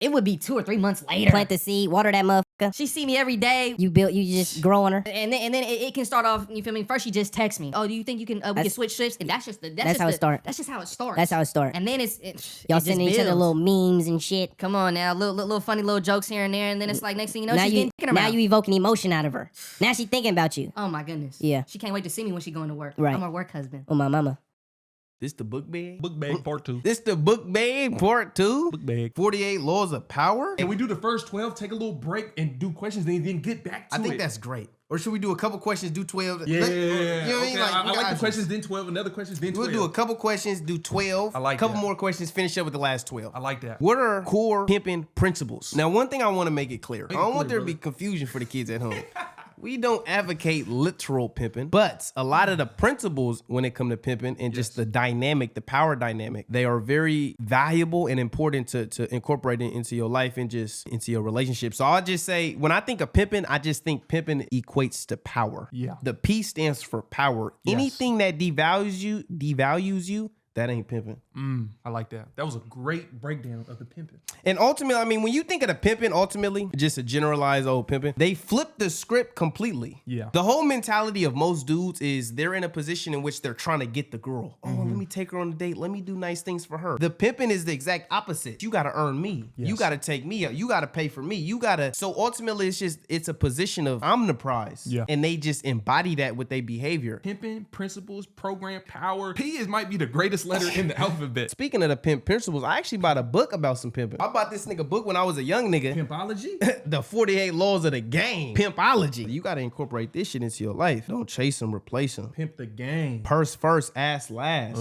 It would be 2 or 3 months later. Plant the seed, water that motherfucker. She see me every day. You just growing her. And then it can start off, you feel me? First she just texts me. Oh, do you think you can we can switch shifts? And that's just how it starts. That's just how it starts. That's how it starts. And then y'all sending each other little memes and shit. Come on now, little funny little jokes here and there, and then it's like next thing you know, she's getting thinking about. Now you evoking emotion out of her. Now she thinking about you. Oh my goodness. Yeah. She can't wait to see me when she going to work. Right. I'm her work husband. Oh my mama. This the book bag? Book bag part 2. This the book bag part 2? Book bag. 48 Laws of Power? And we do the first 12, take a little break and do questions, then get back to it. I think that's great. Or should we do a couple questions, do 12? Yeah. You know what I mean? Okay, Like, I like the questions, then 12, another questions, then 12. We'll do a couple questions, do 12. I like a couple that. more questions, finish up with the last 12. I like that. What are core pimping principles? Now, one thing I want to make it clear. I don't want there to be confusion for the kids at home. We don't advocate literal pimping, but a lot of the principles when it comes to pimping and just the dynamic, the power dynamic, they are very valuable and important to incorporate it into your life and just into your relationship. So I'll just say, when I think of pimping, I just think pimping equates to power. Yeah. The P stands for power. Yes. Anything that devalues you, that ain't pimping. I like that. That was a great breakdown of the pimping. And ultimately, I mean, when you think of the pimping, ultimately, just a generalized old pimping, they flip the script completely. Yeah. The whole mentality of most dudes is they're in a position in which they're trying to get the girl. Oh, let me take her on a date. Let me do nice things for her. The pimping is the exact opposite. You got to earn me. Yes. You got to take me out. You got to pay for me. You got to. So ultimately, it's a position of I'm the prize. Yeah. And they just embody that with their behavior. Pimping, principles, program, power. P might be the greatest letter in the alphabet. Speaking of the pimp principles, I actually bought a book about some pimping. I bought this nigga book when I was a young nigga. Pimpology? The 48 Laws of the Game. Pimpology. You got to incorporate this shit into your life. Don't chase them, replace them. Pimp the game. Purse first, ass last.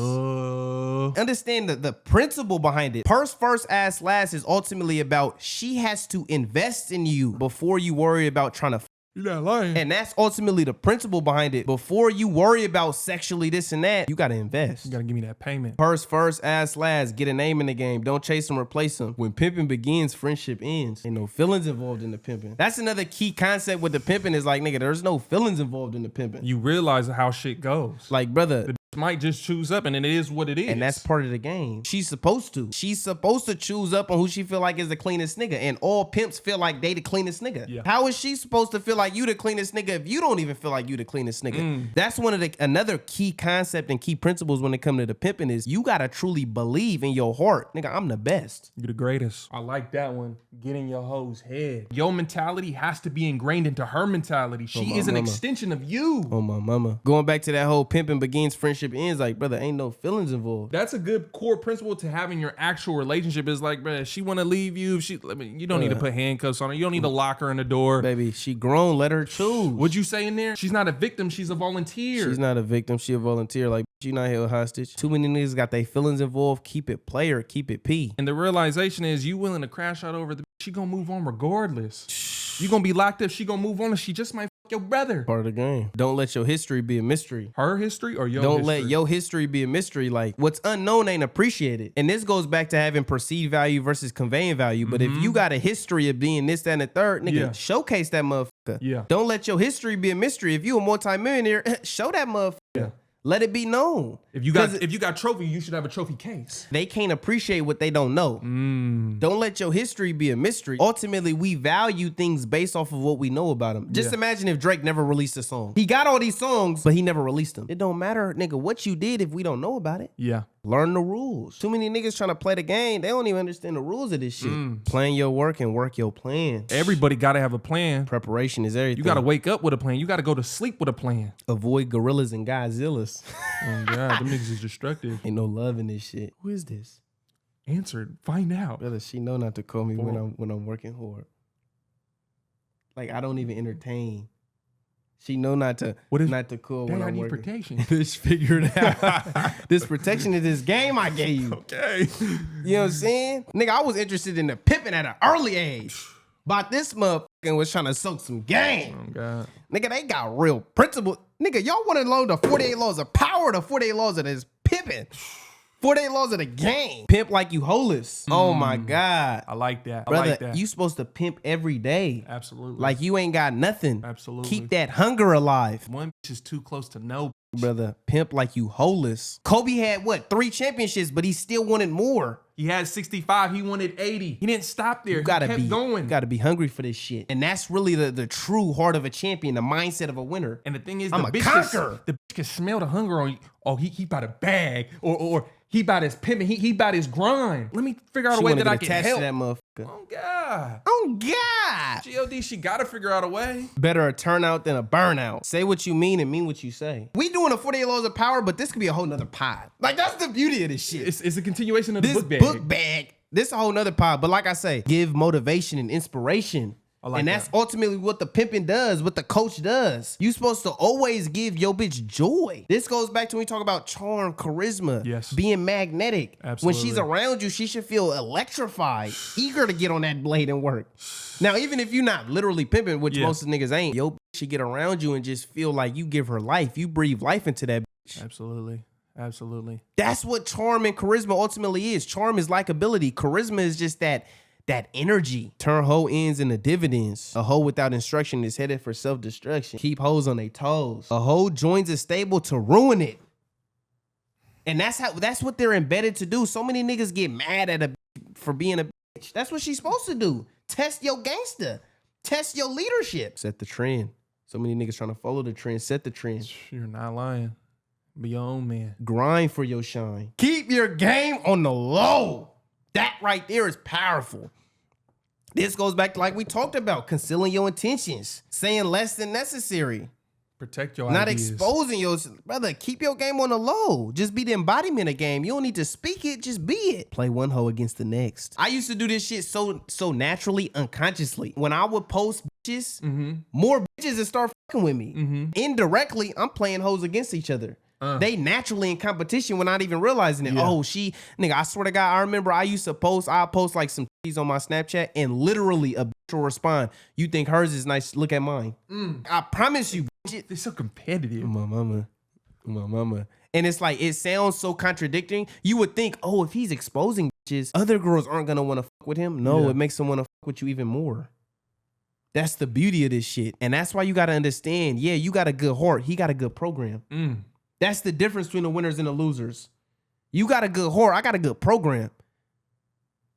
Understand the principle behind it. Purse first, ass last is ultimately about she has to invest in you before you worry about trying to You're not lying. and that's ultimately the principle behind it. Before you worry about sexually this and that, you got to invest. You gotta give me that payment. Purse first, ass last. Get a name in the game. Don't chase them, replace them. When pimping begins, friendship ends. Ain't no feelings involved in the pimping. That's another key concept with the pimping is like, nigga, there's no feelings involved in the pimping. You realize how shit goes. Like, brother, The might just choose up and it is what it is. and that's part of the game. She's supposed to. She's supposed to choose up on who she feel like is the cleanest nigga. And all pimps feel like they the cleanest nigga. Yeah. How is she supposed to feel like you the cleanest nigga if you don't even feel like you the cleanest nigga? That's one of the another key concept and key principles when it comes to the pimping is you gotta truly believe in your heart. Nigga, I'm the best. You're the greatest. I like that one. Get in your hoe's head. Your mentality has to be ingrained into her mentality. She my is an mama. extension of you. Oh my mama. Going back to that whole pimping begins, friendship ends, like, brother, ain't no feelings involved. That's a good core principle to have in your actual relationship. Is like, bruh, she want to leave you. You don't need to put handcuffs on her. You don't need to lock her in the door. Baby, she grown, let her choose. What'd you say in there? She's not a victim. She's a volunteer. She's not a victim, she a volunteer. Like, you not held hostage. Too many niggas got their feelings involved. Keep it player, keep it P. And the realization is you willing to crash out over the she gonna move on regardless. You gonna be locked up. She gonna move on and she just might fuck your brother. Part of the game. Don't let your history be a mystery. Her history or your Don't history? let your history be a mystery. Like, what's unknown ain't appreciated. And this goes back to having perceived value versus conveying value. But if you got a history of being this, that, and the third, nigga, Yeah. showcase that motherfucker. Yeah. Don't let your history be a mystery. If you a multimillionaire, show that motherfucker. Yeah. Let it be known. If you got trophy, you should have a trophy case. They can't appreciate what they don't know. Don't let your history be a mystery. Ultimately, we value things based off of what we know about them. Just imagine if Drake never released a song. He got all these songs, but he never released them. It don't matter, nigga, what you did if we don't know about it. Yeah. Learn the rules. Too many niggas trying to play the game. They don't even understand the rules of this shit. Plan your work and work your plan. Everybody gotta have a plan. Preparation is everything. You gotta wake up with a plan. You gotta go to sleep with a plan. Avoid gorillas and Godzillas. Oh God, them niggas is destructive. Ain't no love in this shit. Who is this? Answered. Find out. Brother, she know not to call me when I'm working hard. Like, I don't even entertain. She know not to call Dang, when I I'm need working. protection. Bitch, figure it out. This protection is this game I gave you. Okay. You know what I'm saying? Nigga, I was interested in the pimping at an early age. But this motherfucker was trying to soak some game. Oh God. Nigga, they got real principle. Nigga, y'all want to learn the 48 laws of power, the 48 laws of this pimping. 48 laws of the game. Pimp like you holeless. Oh my God. I like that. I Brother, like that. you supposed to pimp every day. Absolutely. Like you ain't got nothing. Absolutely. Keep that hunger alive. One bitch is too close to no. Brother, pimp like you holeless. Kobe had what? 3 championships, but he still wanted more. He had 65. He wanted 80. He didn't stop there. You gotta he kept going. You gotta be hungry for this shit. And that's really the true heart of a champion, the mindset of a winner. And the thing is, I'm the a bitch conqueror. the bitch can smell the hunger on you. Oh, he about a bag, or he about his pimping. He about his grind. Let me figure out She a way wanna that I get can attached help. to that motherfucker. Oh God. Oh God. God, she gotta figure out a way. Better a turnout than a burnout. Say what you mean and mean what you say. We doing a 48 Laws of Power, but this could be a whole nother pod. Like, that's the beauty of this shit. It's a continuation of the This book bag. this is a whole nother pod. But like I say, give motivation and inspiration. like and that's that. ultimately what the pimping does, what the coach does. You supposed to always give your bitch joy. This goes back to when we talk about charm, charisma, Yes. being magnetic. Absolutely. When she's around you, she should feel electrified, eager to get on that blade and work. Now, even if you're not literally pimping, which Yeah. most of the niggas ain't, your bitch should get around you and just feel like you give her life. You breathe life into that bitch. Absolutely. Absolutely. That's what charm and charisma ultimately is. Charm is likability. Charisma is just that energy. Turn hoe ends into dividends. A hoe without instruction is headed for self-destruction. Keep hoes on their toes. A hoe joins a stable to ruin it. And that's what they're embedded to do. So many niggas get mad at a for being a bitch. That's what she's supposed to do. Test your gangster. Test your leadership. Set the trend. So many niggas trying to follow the trend. Set the trend. You're not lying. Be your own man. Grind for your shine. Keep your game on the low. That right there is powerful. This goes back to like we talked about, concealing your intentions, saying less than necessary, Protect your not ideas. exposing your brother. Keep your game on the low. Just be the embodiment of game. You don't need to speak it, just be it. Play one hoe against the next. I used to do this shit so naturally, unconsciously. When I would post bitches, more bitches would start fucking with me. Indirectly, I'm playing hoes against each other. They naturally in competition without even realizing it. Yeah. Oh, nigga, I swear to God, I remember I used to post like some titties on my Snapchat and literally a bitch will respond, you think hers is nice, look at mine. I promise you, bitch. They're so competitive. My mama. And it's like, it sounds so contradicting. You would think, oh, if he's exposing bitches, other girls aren't gonna wanna fuck with him. No, Yeah. it makes them wanna fuck with you even more. That's the beauty of this shit. And that's why you gotta understand, yeah, you got a good heart. He got a good program. That's the difference between the winners and the losers. You got a good heart. I got a good program.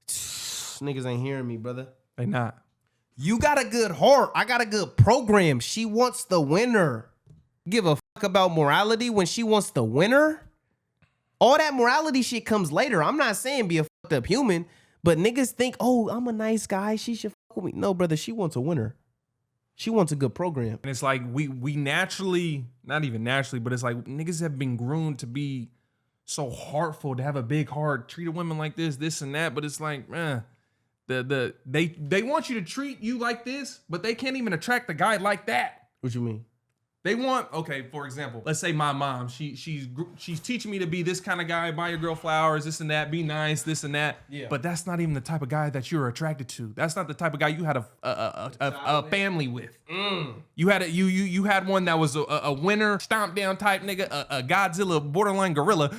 Niggas ain't hearing me, brother. They not. You got a good heart. I got a good program. She wants the winner. Give a fuck about morality when she wants the winner? All that morality shit comes later. I'm not saying be a fucked up human, but niggas think, oh, I'm a nice guy. She should fuck with me. No, brother, she wants a winner. She wants a good program. And it's like we naturally, not even naturally, but it's like niggas have been groomed to be so heartful, to have a big heart, treat a woman like this and that. But it's like, man, they want you to treat you like this, but they can't even attract the guy like that. What you mean? They want, okay, for example, let's say my mom, she's teaching me to be this kind of guy, buy your girl flowers, this and that, be nice, this and that. Yeah. But that's not even the type of guy that you're attracted to. That's not the type of guy you had a family with. You had one that was a winner, stomp down type nigga, a Godzilla borderline gorilla.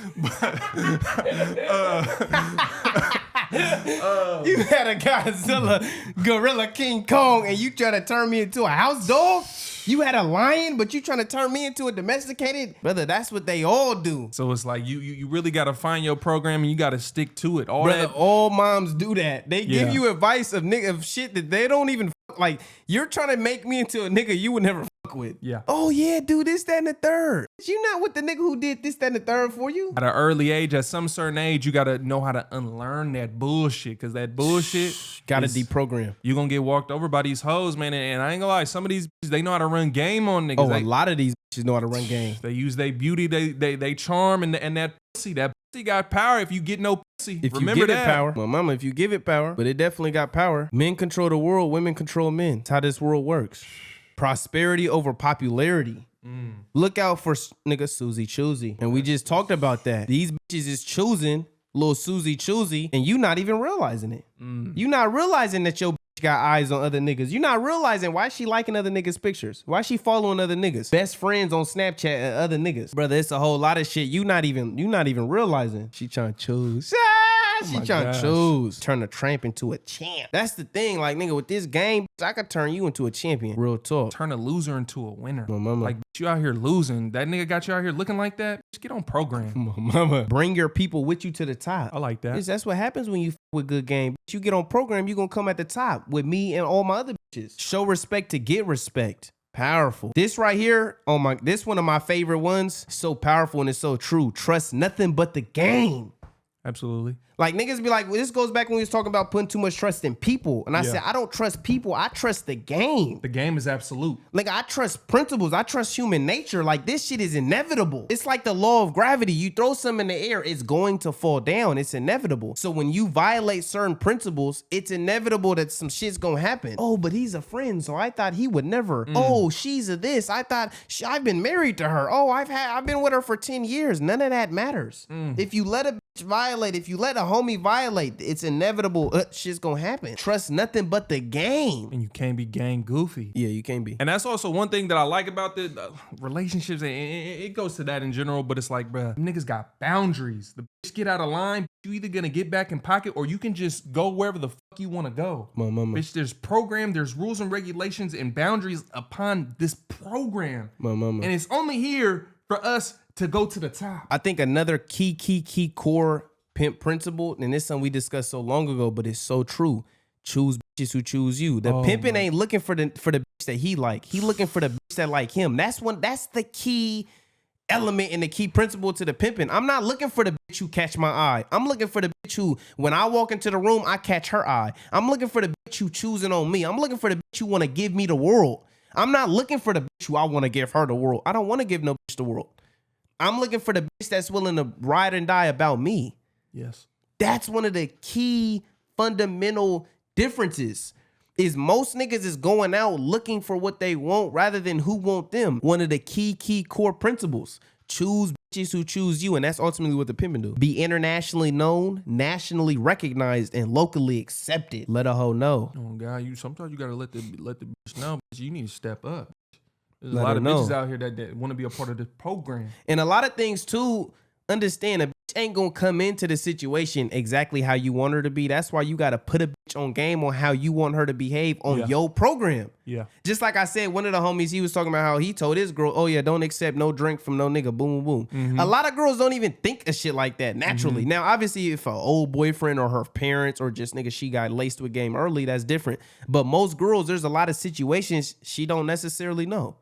You had a Godzilla, Gorilla, King Kong, and you trying to turn me into a house dog? You had a lion, but you trying to turn me into a domesticated? Brother, that's what they all do. So it's like you really got to find your program and you got to stick to it. Brother, all moms do that. They Yeah. give you advice of shit that they don't even fuck. Like, you're trying to make me into a nigga you would never fuck with. Yeah. Oh, yeah, do this, that, and the third. You not with the nigga who did this, that, and the third for you? At an early age, at some certain age, you got to know how to unlearn that bullshit, because that bullshit Gotta is- deprogram. You're going to get walked over by these hoes, man. And I ain't gonna lie, some of these bitches, they know how to run game on niggas. Oh, they, a lot of these bitches know how to run game. they use their beauty, they charm, and that pussy got power if you get no pussy. If Remember you give that. it power. Well, mama, if you give it power, but it definitely got power. Men control the world, women control men. That's how this world works. Prosperity over popularity. Look out for nigga Susie Choosy. And we just talked about that. These bitches is choosing little Susie Choosy, and you not even realizing it. You not realizing that your bitch got eyes on other niggas. You not realizing why she liking other niggas' pictures. Why she following other niggas. Best friends on Snapchat and other niggas. Brother, it's a whole lot of shit you not even realizing. She trying to choose. She my trying to gosh. choose. Turn a tramp into a champ. That's the thing. Like, nigga, with this game, I could turn you into a champion. Real talk. Turn a loser into a winner. My mama. Like, bitch, you out here losing. That nigga got you out here looking like that. Just get on program. My mama. Bring your people with you to the top. I like that. Bitch, that's what happens when you with good game. Bitch, you get on program, you gonna come at the top with me and all my other bitches. Show respect to get respect. Powerful. This right here, this one of my favorite ones. So powerful and it's so true. Trust nothing but the game. Absolutely. Like niggas be like, well, this goes back when we was talking about putting too much trust in people. And I Yeah. said, I don't trust people. I trust the game. The game is absolute. Like I trust principles. I trust human nature. Like this shit is inevitable. It's like the law of gravity. You throw something in the air, it's going to fall down. It's inevitable. So when you violate certain principles, it's inevitable that some shit's gonna happen. Oh, but he's a friend, so I thought he would never. Oh, she's a this. I thought I've been married to her. Oh, I've been with her for 10 years. None of that matters. If you let a bitch violate, if you let a homie violate, it's inevitable. Shit's gonna happen. Trust nothing but the game. And you can't be gang goofy. Yeah, you can't be. And that's also one thing that I like about the relationships. And it goes to that in general, but it's like, bruh, niggas got boundaries. The bitch get out of line. You either gonna get back in pocket or you can just go wherever the fuck you wanna go. My mama. Bitch, there's program, there's rules and regulations and boundaries upon this program. My mama. And it's only here for us to go to the top. I think another key core pimp principle, and this something we discussed so long ago, but it's so true. Choose bitches who choose you. The pimpin' ain't looking for the bitch that he like. He looking for the bitch that like him. That's the key element and the key principle to the pimping. I'm not looking for the bitch who catch my eye. I'm looking for the bitch who, when I walk into the room, I catch her eye. I'm looking for the bitch who choosing on me. I'm looking for the bitch who want to give me the world. I'm not looking for the bitch who I want to give her the world. I don't want to give no bitch the world. I'm looking for the bitch that's willing to ride and die about me. Yes. That's one of the key fundamental differences. Is most niggas is going out looking for what they want rather than who want them. One of the key core principles. Choose bitches who choose you, and that's ultimately what the pimpin' do. Be internationally known, nationally recognized, and locally accepted. Let a hoe know. Oh God, sometimes you gotta let the bitch know. Bitch, you need to step up. There's Let a lot her of know. bitches out here that want to be a part of the program. And a lot of things too, understand a bitch ain't gonna come into the situation exactly how you want her to be. That's why you gotta put a bitch on game on how you want her to behave on your program. Yeah. Just like I said, one of the homies, he was talking about how he told his girl, oh yeah, don't accept no drink from no nigga, boom, boom. A lot of girls don't even think of shit like that naturally. Now, obviously, if an old boyfriend or her parents or just nigga, she got laced with game early, that's different. But most girls, there's a lot of situations she don't necessarily know.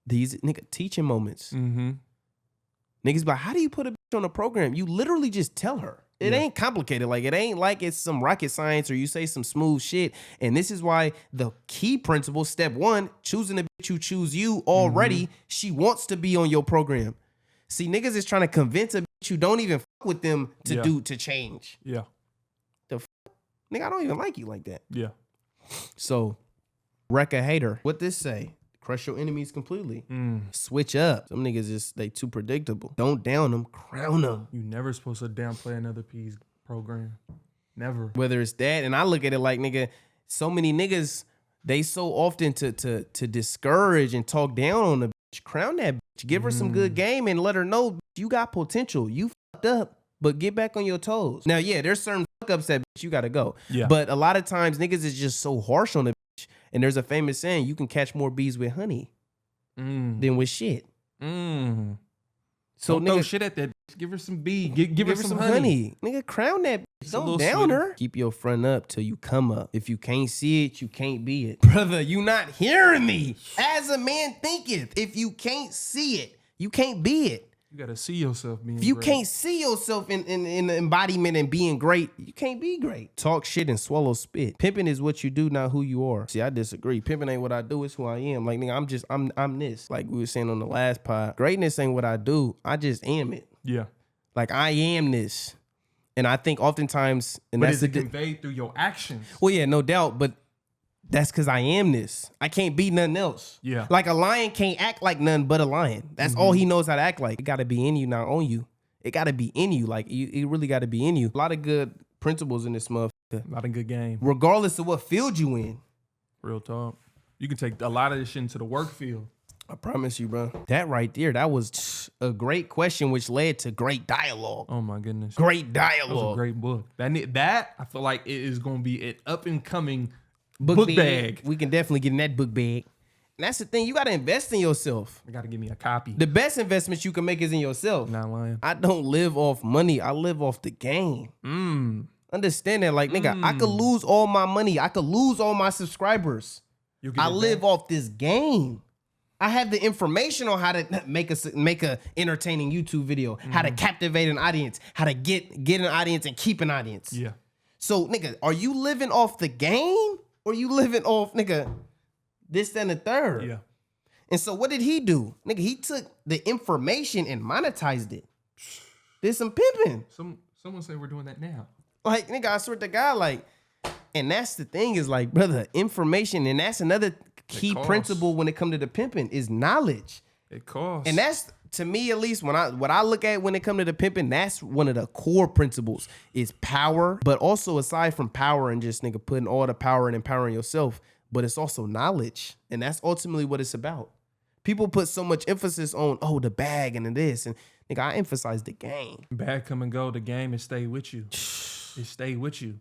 These nigga teaching moments. Niggas be like, how do you put a bitch on a program? You literally just tell her. It ain't complicated. Like, it ain't like it's some rocket science or you say some smooth shit. And this is why the key principle, step one, choosing a bitch who choose you already, she wants to be on your program. See, niggas is trying to convince a bitch who don't even fuck with them to change. Yeah. Nigga, I don't even like you like that. Yeah. So, wreck a hater. What this say? Crush your enemies completely. Switch up. Some niggas they too predictable. Don't down them, crown them. You never supposed to downplay another P's program. Never. Whether it's that, and I look at it like, nigga, so many niggas, they so often to discourage and talk down on the bitch. Crown that bitch. Give her some good game and let her know, bitch, you got potential. You fucked up, but get back on your toes. Now, yeah, there's certain fuck ups that bitch you gotta go. Yeah. But a lot of times niggas is just so harsh on the bitch. And there's a famous saying, you can catch more bees with honey than with shit. So Don't throw nigga, shit at that bitch. Give her some B. Give her some honey. honey. Nigga, crown that bitch. a Don't little down sweeter. her. Keep your front up till you come up. If you can't see it, you can't be it. Brother, you not hearing me. As a man thinketh, if you can't see it, you can't be it. You gotta see yourself being If you great. can't see yourself in the embodiment and being great, you can't be great. Talk shit and swallow spit. Pimping is what you do, not who you are. See, I disagree. Pimping ain't what I do, it's who I am. Like, nigga, I'm this. Like we were saying on the last pod. Greatness ain't what I do. I just am it. Yeah. Like, I am this. And I think oftentimes, and But that's is it the conveyed through your actions? well, yeah, no doubt, but that's because I am this. I can't be nothing else. Yeah. Like a lion can't act like nothing but a lion. That's all he knows how to act like. It got to be in you, not on you. It got to be in you. Like, it really got to be in you. A lot of good principles in this motherfucker. Not a good game. Regardless of what field you in. Real talk. You can take a lot of this shit into the work field. I promise you, bro. That right there, that was a great question, which led to great dialogue. Oh my goodness. Great That was a dialogue. great book. That I feel like it is going to be an up and coming book bag. We can definitely get in that book bag. And that's the thing. You got to invest in yourself. I got to give me a copy. The best investment you can make is in yourself. Not lying. I don't live off money. I live off the game. Understand that? Like, nigga, I could lose all my money. I could lose all my subscribers. I live off this game. I have the information on how to make a entertaining YouTube video, how to captivate an audience, how to get an audience and keep an audience. Yeah. So, nigga, are you living off the game or you living off, nigga, this, that, and the third? Yeah. And so what did he do? Nigga, he took the information and monetized it. Did some pimping. Someone say we're doing that now. Like, nigga, I swear to God, like, and that's the thing is like, brother, information, and that's another key principle when it comes to the pimping is knowledge. It costs. And that's, to me at least, what I look at when it comes to the pimping, that's one of the core principles is power. But also aside from power and just nigga putting all the power and empowering yourself, but it's also knowledge. And that's ultimately what it's about. People put so much emphasis on, oh, the bag and this. And nigga, I emphasize the game. Bag come and go. The game is stay with you. It stay with you.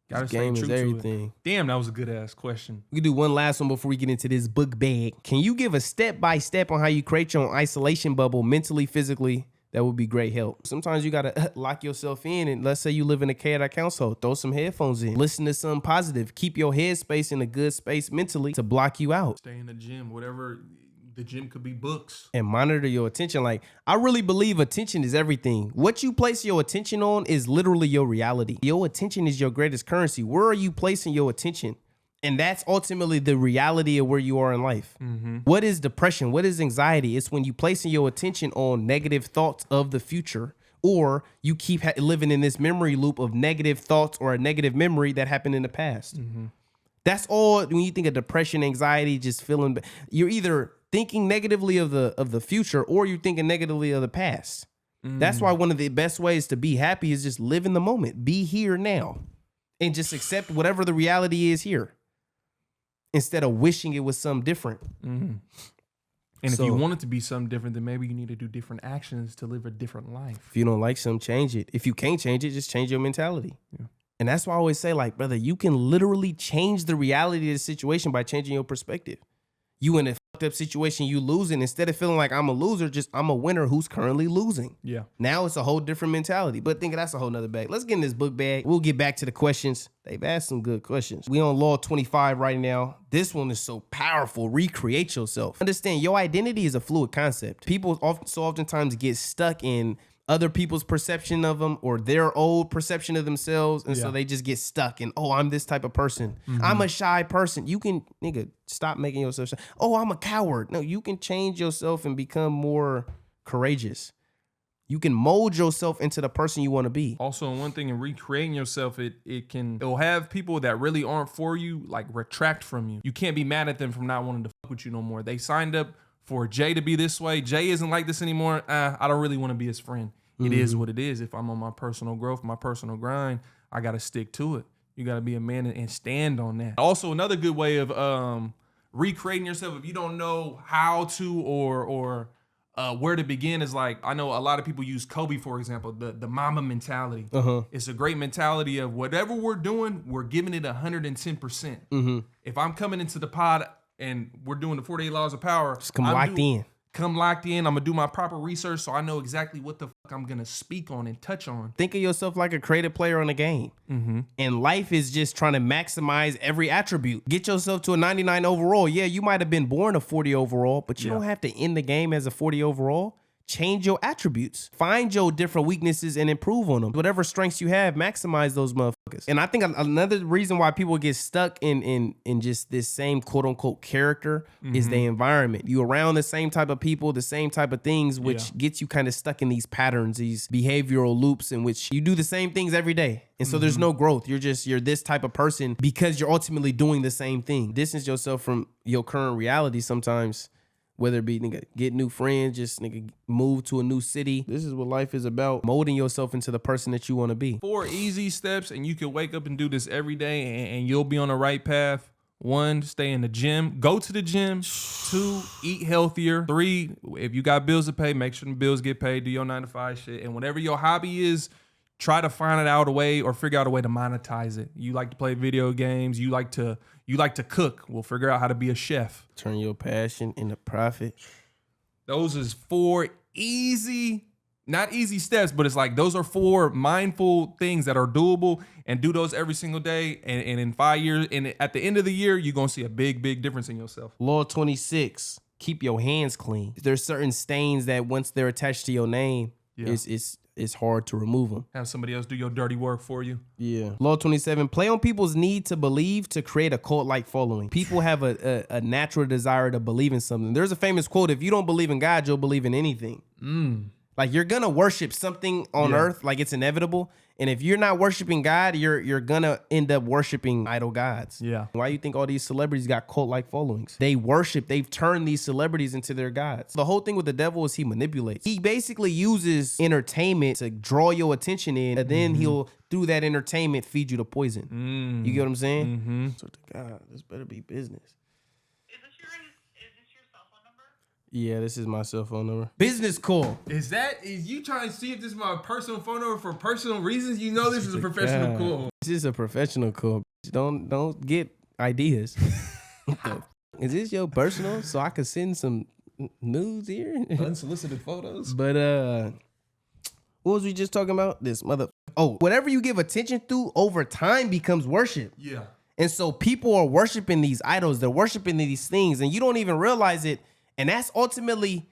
Gotta This stay game true is to it. everything. Damn, that was a good ass question. We can do one last one before we get into this book bag. Can you give a step-by-step on how you create your own isolation bubble mentally, physically? That would be great help. Sometimes you got to lock yourself in, and let's say you live in a chaotic household. Throw some headphones in. Listen to something positive. Keep your headspace in a good space mentally to block you out. Stay in the gym. Whatever. The gym could be books. And monitor your attention. Like, I really believe attention is everything. What you place your attention on is literally your reality. Your attention is your greatest currency. Where are you placing your attention? And that's ultimately the reality of where you are in life. What is depression? What is anxiety? It's when you placing your attention on negative thoughts of the future, or you keep living in this memory loop of negative thoughts or a negative memory that happened in the past. That's all. When you think of depression, anxiety, just feeling, you're either thinking negatively of the future or you're thinking negatively of the past. That's why one of the best ways to be happy is just live in the moment. Be here now and just accept whatever the reality is here instead of wishing it was something different. And if you want it to be something different, then maybe you need to do different actions to live a different life. If you don't like something, change it. If you can't change it, just change your mentality. Yeah. And that's why I always say, like, brother, you can literally change the reality of the situation by changing your perspective. You in a fucked up situation, you losing. Instead of feeling like I'm a loser, just I'm a winner who's currently losing. Yeah. Now it's a whole different mentality. But think that's a whole nother bag. Let's get in this book bag. We'll get back to the questions. They've asked some good questions. We on Law 25 right now. This one is so powerful. Recreate yourself. Understand your identity is a fluid concept. People oftentimes get stuck in other people's perception of them or their old perception of themselves. And so they just get stuck in, oh, I'm this type of person. I'm a shy person. You can, nigga, stop making yourself shy. Oh, I'm a coward. No, you can change yourself and become more courageous. You can mold yourself into the person you want to be. Also, one thing in recreating yourself, it'll have people that really aren't for you, like retract from you. You can't be mad at them from not wanting to fuck with you no more. They signed up for Jay to be this way. Jay isn't like this anymore. I don't really want to be his friend. It is what it is. If I'm on my personal growth, my personal grind, I got to stick to it. You got to be a man and stand on that. Also, another good way of recreating yourself, if you don't know how to or where to begin, is like, I know a lot of people use Kobe, for example, the mama mentality. It's a great mentality of whatever we're doing, we're giving it 110%. If I'm coming into the pod and we're doing the 48 laws of power, Just come locked in. Come locked in. I'm gonna do my proper research so I know exactly what the fuck I'm gonna speak on and touch on. Think of yourself like a creative player on a game. And life is just trying to maximize every attribute. Get yourself to a 99 overall. Yeah, you might have been born a 40 overall, but you don't have to end the game as a 40 overall. Change your attributes. Find your different weaknesses and improve on them. Whatever strengths you have, maximize those motherfuckers. And I think another reason why people get stuck in just this same quote unquote character is the environment. You around the same type of people, the same type of things, which gets you kind of stuck in these patterns, these behavioral loops in which you do the same things every day. And so there's no growth. You're this type of person because you're ultimately doing the same thing. Distance yourself from your current reality sometimes. Whether it be, nigga, get new friends, just, nigga, move to a new city. This is what life is about, molding yourself into the person that you want to be. 4 easy steps, and you can wake up and do this every day, and you'll be on the right path. 1, stay in the gym. Go to the gym. 2, eat healthier. 3, if you got bills to pay, make sure the bills get paid. Do your 9 to 5 shit. And whatever your hobby is, try to find it out a way or figure out a way to monetize it. You like to play video games. You like to cook. We'll figure out how to be a chef. Turn your passion into profit. Those is 4 easy, not easy steps, but it's like those are 4 mindful things that are doable, and do those every single day. And in 5 years, and at the end of the year, you're gonna see a big, big difference in yourself. Law 26, keep your hands clean. There's certain stains that once they're attached to your name, it's hard to remove them. Have somebody else do your dirty work for you. Yeah. Law 27, play on people's need to believe to create a cult-like following. People have a natural desire to believe in something. There's a famous quote, if you don't believe in God, you'll believe in anything. Like, you're gonna worship something on earth, like it's inevitable. And if you're not worshiping God, you're gonna end up worshiping idol gods. Yeah. Why you think all these celebrities got cult-like followings? They've turned these celebrities into their gods. The whole thing with the devil is he manipulates. He basically uses entertainment to draw your attention in, and then he'll, through that entertainment, feed you the poison. You get what I'm saying? So to God, this better be business. Yeah, this is my cell phone number. Business call. Is you trying to see if this is my personal phone number for personal reasons? You know this is a professional call. This is a professional call. Don't get ideas. Is this your personal? So I can send some nudes here? Unsolicited photos. But what was we just talking about? This mother. Oh, whatever you give attention to over time becomes worship. Yeah. And so people are worshiping these idols. They're worshiping these things, and you don't even realize it. And that's ultimately,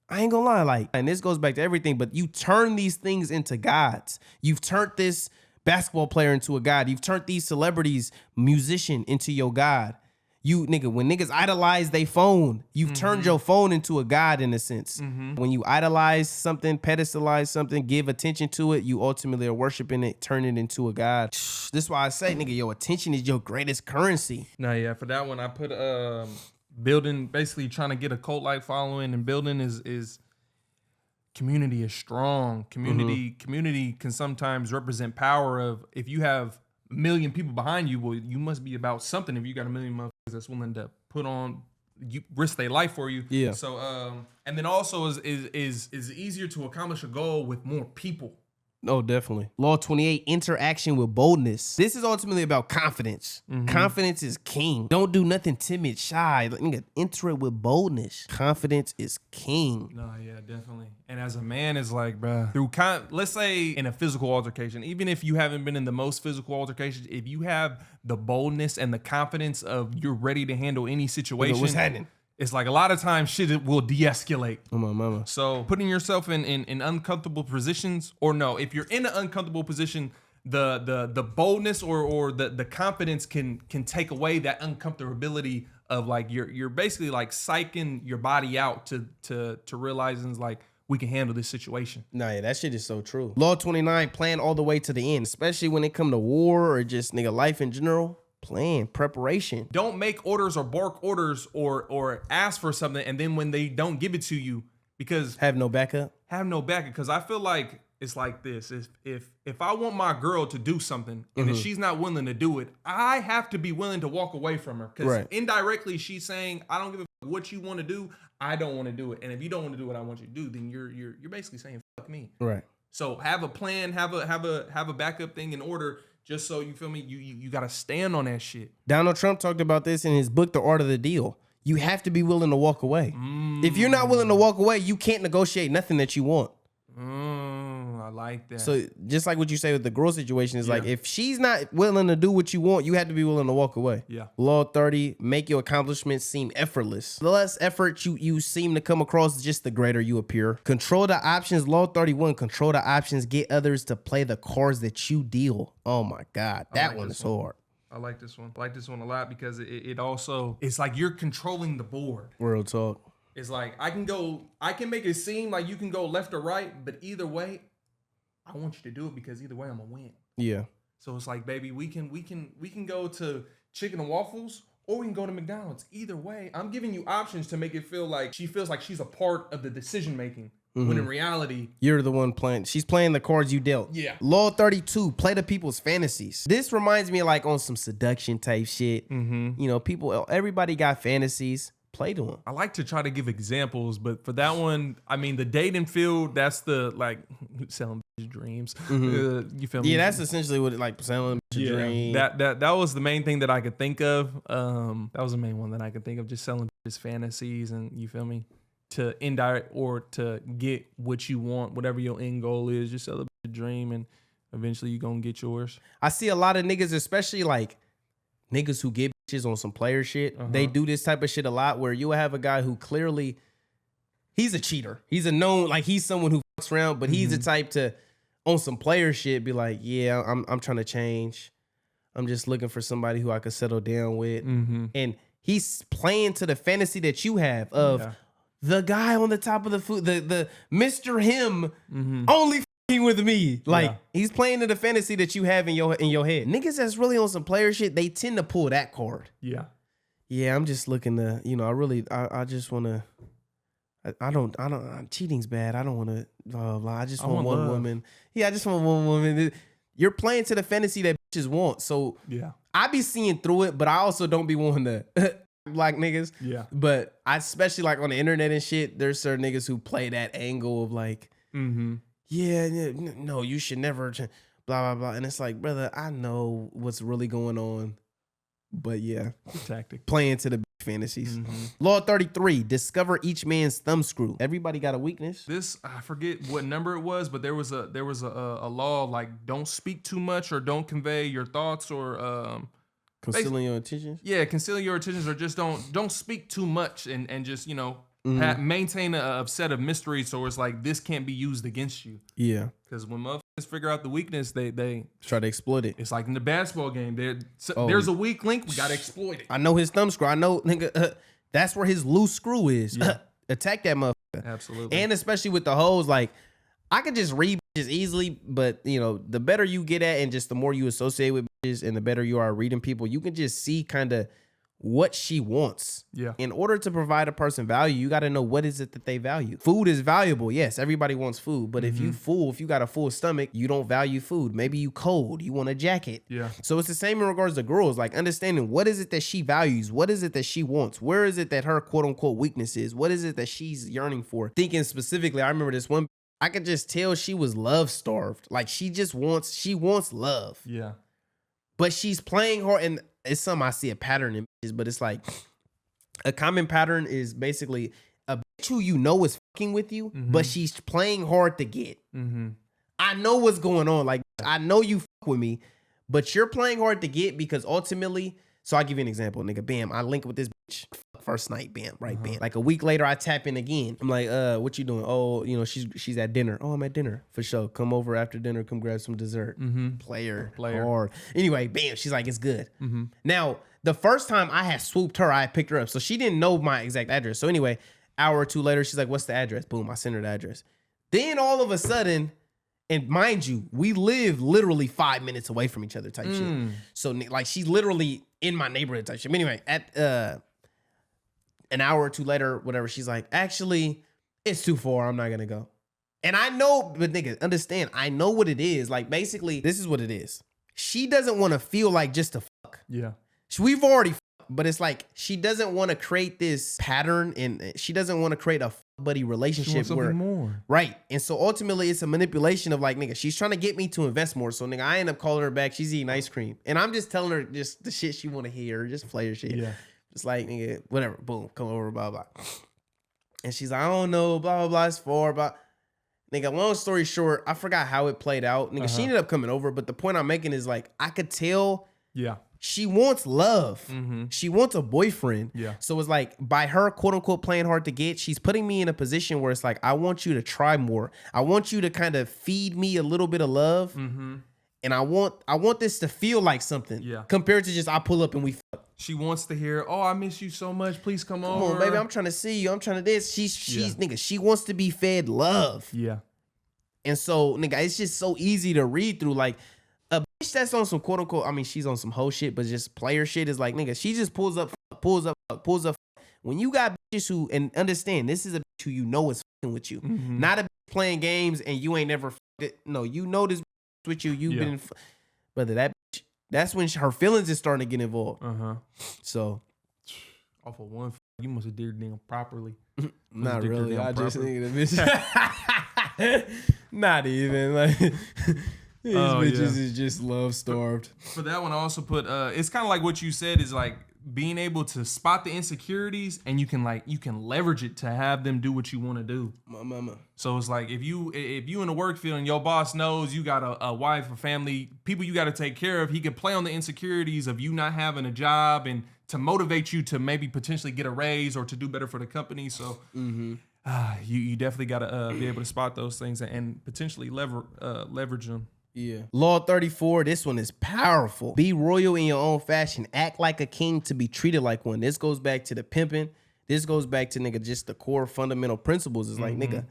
I ain't gonna lie, like, and this goes back to everything, but you turn these things into gods. You've turned this basketball player into a god. You've turned these celebrities, musician, into your god. When niggas idolize they phone, you've turned your phone into a god in a sense. When you idolize something, pedestalize something, give attention to it, you ultimately are worshiping it, turn it into a god. This is why I say, nigga, your attention is your greatest currency. No, yeah, for that one, I put building, basically trying to get a cult-like following, and building is community is strong. Community can sometimes represent power of, if you have a million people behind you, well, you must be about something. If you got a million motherfuckers that's willing to put on, you risk their life for you. Yeah. So and then also is easier to accomplish a goal with more people. Oh, definitely. Law 28, interaction with boldness. This is ultimately about confidence. Confidence is king. Don't do nothing timid, shy. Like, nigga, enter it with boldness. Confidence is king. No, yeah, definitely. And as a man, it's like, bruh, let's say in a physical altercation, even if you haven't been in the most physical altercations, if you have the boldness and the confidence of you're ready to handle any situation. Nigga, what's happening? It's like a lot of times shit will de-escalate. Oh, my mama. So putting yourself in uncomfortable positions, or no, if you're in an uncomfortable position, the boldness or the confidence can take away that uncomfortability of, like, you're basically like psyching your body out to realizing, like, we can handle this situation. Nah, yeah, that shit is so true. Law 29, plan all the way to the end, especially when it come to war or just, nigga, life in general. Plan, preparation. Don't make orders or bark orders or ask for something, and then when they don't give it to you, because Have no backup. Because I feel like it's like this. If I want my girl to do something and if she's not willing to do it, I have to be willing to walk away from her. Because indirectly she's saying, I don't give a fuck what you want to do, I don't want to do it. And if you don't want to do what I want you to do, then you're basically saying fuck me. Right. So have a plan, have a backup thing in order. Just so you feel me, you gotta stand on that shit. Donald Trump talked about this in his book, The Art of the Deal. You have to be willing to walk away. If you're not willing to walk away, you can't negotiate nothing that you want. I like that. So just like what you say with the girl situation is like, if she's not willing to do what you want, you have to be willing to walk away. Yeah. Law 30, make your accomplishments seem effortless. The less effort you seem to come across, just the greater you appear. Control the options. Law 31, control the options. Get others to play the cards that you deal. Oh my God. That one is hard. I like this one. I like this one a lot because it also, it's like you're controlling the board. Real talk. It's like I can make it seem like you can go left or right, but either way, I want you to do it because either way I'm gonna win. Yeah. So it's like, baby, we can go to chicken and waffles, or we can go to McDonald's. Either way, I'm giving you options to make it feel like she feels like she's a part of the decision making. When in reality, you're the one playing. She's playing the cards you dealt. Yeah. Law 32, play to people's fantasies. This reminds me of like on some seduction type shit. You know, everybody got fantasies. Play to them. I like to try to give examples, but for that one, I mean, the dating field, that's the like selling dreams. You feel me? Yeah, that's essentially what it like selling dream. That was the main thing that I could think of. That was the main one that I could think of, just selling fantasies, and you feel me? To indirect or to get what you want, whatever your end goal is, just sell a dream, and eventually you're gonna get yours. I see a lot of niggas, especially like niggas who get bitches on some player shit. They do this type of shit a lot where you have a guy who clearly he's a cheater. He's a known, like he's someone who fucks around, but he's the type to on some player shit be like, yeah, I'm trying to change. I'm just looking for somebody who I could settle down with. And he's playing to the fantasy that you have of the guy on the top of the food, the Mr. Him only with me. Like he's playing to the fantasy that you have in your head. Niggas that's really on some player shit, they tend to pull that card. Yeah, I'm just looking to, you know, I just want to, I don't, cheating's bad. I don't want to, I just want one woman. Yeah, I just want one woman. You're playing to the fantasy that bitches want. So I be seeing through it, but I also don't be wanting to black niggas. But I especially like on the internet and shit, there's certain niggas who play that angle of like, yeah, no, you should never, blah, blah, blah. And it's like, brother, I know what's really going on. But yeah, tactic. Playing to the fantasies. Law 33, discover each man's thumb screw. Everybody got a weakness. This, I forget what number it was, but there was a law like don't speak too much or don't convey your thoughts or Concealing your intentions? Yeah, concealing your intentions, or just don't speak too much and just, you know, maintain a set of mystery, so it's like this can't be used against you. Yeah. Because when motherfuckers figure out the weakness, they try to exploit it. It's like in the basketball game. There's a weak link, we gotta exploit it. I know his thumb screw. I know, nigga, that's where his loose screw is. Attack that motherfucker. Absolutely. And especially with the hoes, like, I could just read bitches easily, but, you know, the better you get at and just the more you associate with bitches and the better you are reading people, you can just see kind of what she wants. Yeah. In order to provide a person value, you got to know what is it that they value. Food is valuable. Yes, everybody wants food. But if you got a full stomach, you don't value food. Maybe you cold. You want a jacket. Yeah. So it's the same in regards to girls, like understanding what is it that she values? What is it that she wants? Where is it that her quote unquote weakness is? What is it that she's yearning for? Thinking specifically, I remember this one, I could just tell she was love starved. Like she wants love. Yeah. But she's playing hard, and it's something I see a pattern in bitches, but it's like a common pattern is basically a bitch who you know is fucking with you, but she's playing hard to get. I know what's going on. Like, I know you fuck with me, but you're playing hard to get because ultimately, so I'll give you an example, nigga. Bam, I link with this bitch. First night, bam, right, bam. Like a week later, I tap in again. I'm like, what you doing? Oh, you know, she's at dinner. Oh, I'm at dinner. For sure. Come over after dinner. Come grab some dessert. Player. Hard. Anyway, bam, she's like, it's good. Now, the first time I had swooped her, I had picked her up. So she didn't know my exact address. So anyway, hour or two later, she's like, what's the address? Boom, I sent her the address. Then all of a sudden, and mind you, we live literally 5 minutes away from each other type shit. So like she's literally in my neighborhood type shit. But anyway, at an hour or two later, whatever, she's like, actually, it's too far. I'm not going to go. And I know, but nigga, understand, I know what it is. Like, basically, this is what it is. She doesn't want to feel like just a fuck. Yeah. We've already fucked, but it's like, she doesn't want to create this pattern and she doesn't want to create a buddy relationship where more. Right. And so ultimately it's a manipulation of like, nigga, she's trying to get me to invest more. So nigga, I end up calling her back. She's eating ice cream. And I'm just telling her just the shit she want to hear, just player shit. Yeah. Just like, nigga, whatever, boom, come over, blah, blah. And she's like, I don't know, blah, blah, blah, it's for, blah. Nigga, long story short, I forgot how it played out. Nigga, she ended up coming over, but the point I'm making is like, I could tell she wants love. She wants a boyfriend. Yeah. So it's like, by her, quote unquote, playing hard to get, she's putting me in a position where it's like, I want you to try more. I want you to kind of feed me a little bit of love. And I want this to feel like something. Yeah. Compared to just, I pull up and we fuck. She wants to hear, oh, I miss you so much. Please come over. Come on, baby. I'm trying to see you. I'm trying to this. She's nigga, she wants to be fed love. Yeah. And so, nigga, it's just so easy to read through. Like, a bitch that's on some quote unquote, I mean, she's on some hoe shit, but just player shit is like, nigga, she just pulls up. When you got bitches who, and understand, this is a bitch who you know is with you. Not a bitch playing games and you ain't never no, you know this with you. You've been brother, that bitch, that's when her feelings is starting to get involved. So off of one, you must have did nigga properly. Not really. I just think the bitch. Not even like these bitches is just love starved. For that one, I also put it's kind of like what you said is like being able to spot the insecurities and you can leverage it to have them do what you want to do. My mama. So it's like if you in the work field and your boss knows you got a wife, a family, people you got to take care of, he can play on the insecurities of you not having a job and to motivate you to maybe potentially get a raise or to do better for the company. So you definitely got to be able to spot those things and potentially leverage them. Yeah. Law 34, this one is powerful. Be royal in your own fashion. Act like a king to be treated like one. This goes back to the pimping. This goes back to, nigga, just the core fundamental principles. It's like, nigga,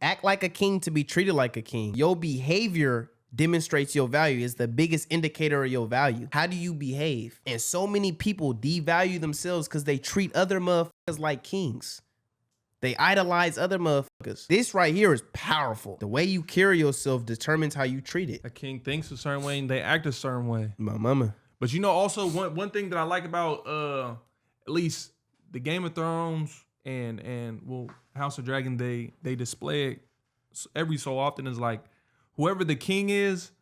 act like a king to be treated like a king. Your behavior demonstrates your value. It's the biggest indicator of your value. How do you behave? And so many people devalue themselves because they treat other motherfuckers like kings. They idolize other motherfuckers. This right here is powerful. The way you carry yourself determines how you treat it. A king thinks a certain way and they act a certain way. My mama. But you know, also one thing that I like about at least the Game of Thrones and well, House of Dragon, they display it every so often is like whoever the king is,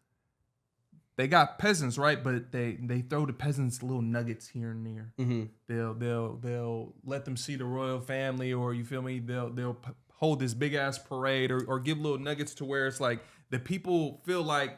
they got peasants, right? But they throw the peasants little nuggets here and there. They'll let them see the royal family, or you feel me? They'll hold this big ass parade, or give little nuggets to where it's like the people feel like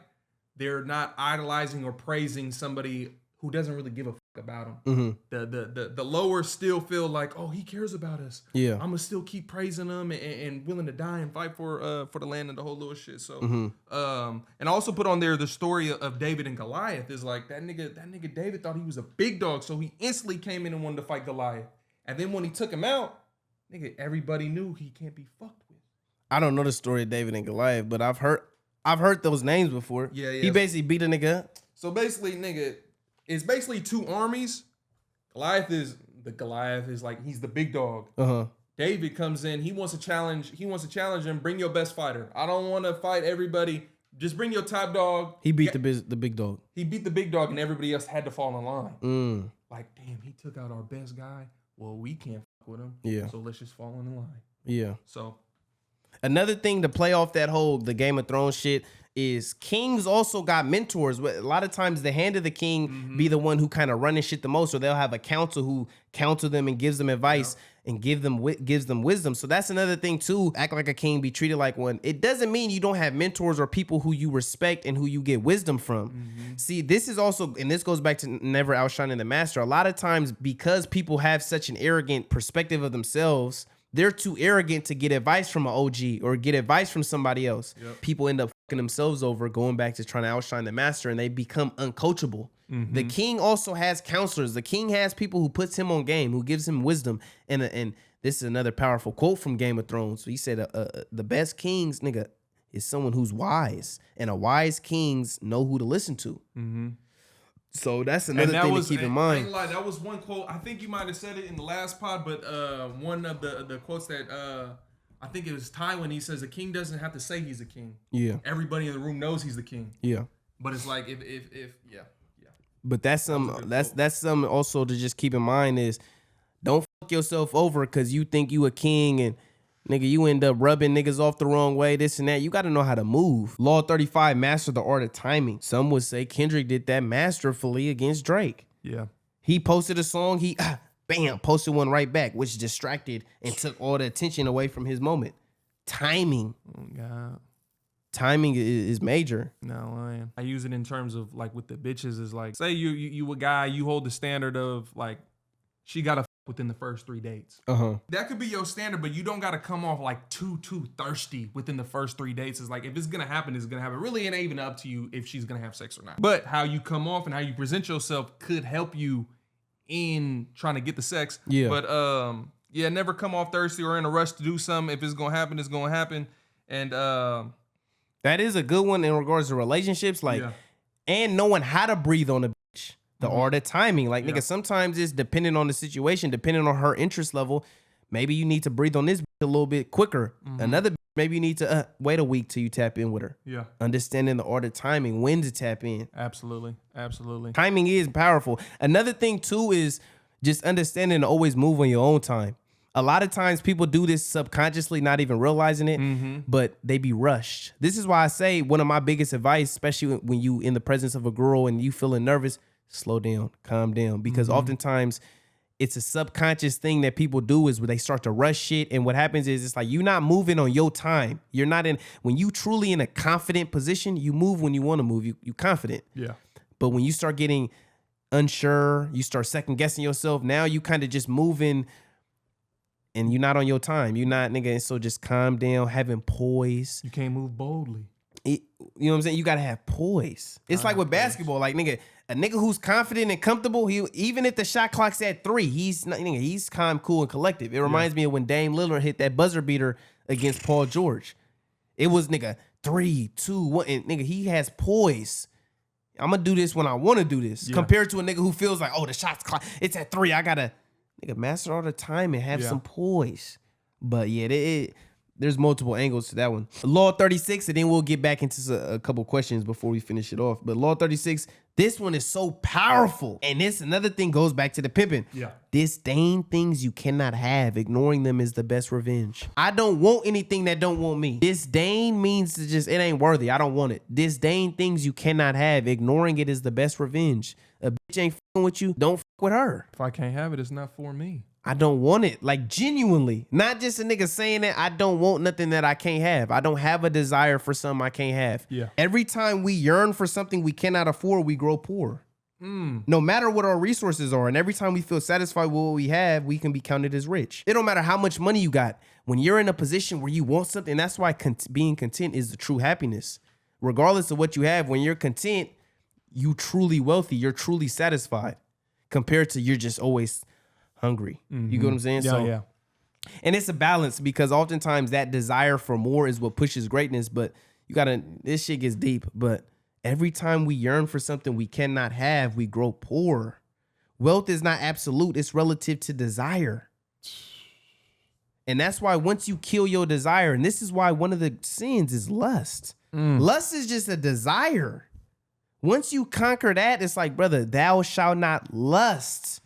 they're not idolizing or praising somebody who doesn't really give a fuck about them. The lower still feel like, oh, he cares about us. Yeah, I'm gonna still keep praising him and willing to die and fight for the land and the whole little shit. So, and I also put on there the story of David and Goliath. Is like that nigga David thought he was a big dog, so he instantly came in and wanted to fight Goliath. And then when he took him out, nigga, everybody knew he can't be fucked with. I don't know the story of David and Goliath, but I've heard those names before. Yeah. He basically beat a nigga up. So basically, nigga, it's basically two armies. Goliath is like he's the big dog. David comes in, he wants to challenge him, bring your best fighter. I don't want to fight everybody. Just bring your top dog. He beat the big dog. He beat the big dog and everybody else had to fall in line. Like, damn, he took out our best guy. Well, we can't fuck with him. Yeah. So let's just fall in line. Yeah. So another thing to play off the Game of Thrones shit is kings also got mentors. A lot of times the hand of the king be the one who kind of running shit the most, or they'll have a counsel who counsel them and gives them advice and gives them wisdom. So that's another thing too. Act like a king, be treated like one. It doesn't mean you don't have mentors or people who you respect and who you get wisdom from. See, this is also, and this goes back to never outshining the master. A lot of times because people have such an arrogant perspective of themselves, they're too arrogant to get advice from an OG or get advice from somebody else. People end up fucking themselves over, going back to trying to outshine the master, and they become uncoachable. The king also has counselors. The king has people who puts him on game, who gives him wisdom. And this is another powerful quote from Game of Thrones. So he said, the best kings, nigga, is someone who's wise. And a wise kings know who to listen to. So that's another thing to keep in mind. I ain't lie, that was one quote. I think you might have said it in the last pod, but one of the quotes that I think it was Tywin. He says a king doesn't have to say he's a king. Yeah. Everybody in the room knows he's the king. Yeah. But it's like if yeah. But that's some also to just keep in mind is don't fuck yourself over because you think you a king and nigga, you end up rubbing niggas off the wrong way, this and that. You got to know how to move. Law 35, master the art of timing. Some would say Kendrick did that masterfully against Drake. Yeah. He posted a song, he bam, posted one right back, which distracted and took all the attention away from his moment. Timing. Oh, God. Timing is major. No, I use it in terms of like with the bitches is like, say you a guy, you hold the standard of like, she got to within the first 3 dates. That could be your standard, but you don't got to come off like too thirsty within the first 3 dates. It's like, if it's going to happen, it's going to happen. Really, it ain't even up to you if she's going to have sex or not. But how you come off and how you present yourself could help you in trying to get the sex. Yeah. But yeah, never come off thirsty or in a rush to do something. If it's going to happen, it's going to happen. And that is a good one in regards to relationships, like, and knowing how to breathe on a bitch. The art of timing. Like, nigga, sometimes it's depending on the situation, depending on her interest level. Maybe you need to breathe on this a little bit quicker. Another, maybe you need to wait a week till you tap in with her. Yeah. Understanding the art of timing, when to tap in. Absolutely. Absolutely. Timing is powerful. Another thing too is just understanding to always move on your own time. A lot of times people do this subconsciously, not even realizing it, but they be rushed. This is why I say one of my biggest advice, especially when you in the presence of a girl and you feeling nervous, slow down, calm down. Because oftentimes it's a subconscious thing that people do is where they start to rush shit. And what happens is it's like you're not moving on your time. You're not in, when you truly in a confident position, you move when you want to move. You confident. Yeah. But when you start getting unsure, you start second guessing yourself. Now you kind of just moving and you're not on your time. You're not, nigga. And so just calm down, having poise. You can't move boldly. You know what I'm saying? You gotta have poise. It's like with basketball, like nigga, a nigga who's confident and comfortable, he even if the shot clock's at 3, he's not, nigga, he's calm, cool, and collective. It reminds me of when Dame Lillard hit that buzzer beater against Paul George. It was nigga 3, 2, 1, and nigga, he has poise. I'm gonna do this when I want to do this. Compared to a nigga who feels like, oh, the shot's clock, it's at 3, I gotta nigga master all the time and have some poise. But yeah, there's multiple angles to that one. Law 36, and then we'll get back into a couple questions before we finish it off. But Law 36, this one is so powerful. And this, another thing goes back to the pimping. Yeah. Disdain things you cannot have. Ignoring them is the best revenge. I don't want anything that don't want me. Disdain means to just, it ain't worthy. I don't want it. Disdain things you cannot have. Ignoring it is the best revenge. A bitch ain't fucking with you, don't fuck with her. If I can't have it, it's not for me. I don't want it. Like genuinely. Not just a nigga saying that I don't want nothing that I can't have. I don't have a desire for something I can't have. Yeah. Every time we yearn for something we cannot afford, we grow poor. No matter what our resources are. And every time we feel satisfied with what we have, we can be counted as rich. It don't matter how much money you got. When you're in a position where you want something, that's why being content is the true happiness. Regardless of what you have, when you're content, you truly wealthy. You're truly satisfied. Compared to you're just always hungry. You get what I'm saying? Yeah. And it's a balance because oftentimes that desire for more is what pushes greatness. But you gotta, this shit gets deep. But every time we yearn for something we cannot have, we grow poor. Wealth is not absolute. It's relative to desire. And that's why once you kill your desire, and this is why one of the sins is lust. Lust is just a desire. Once you conquer that, it's like, brother, thou shalt not lust.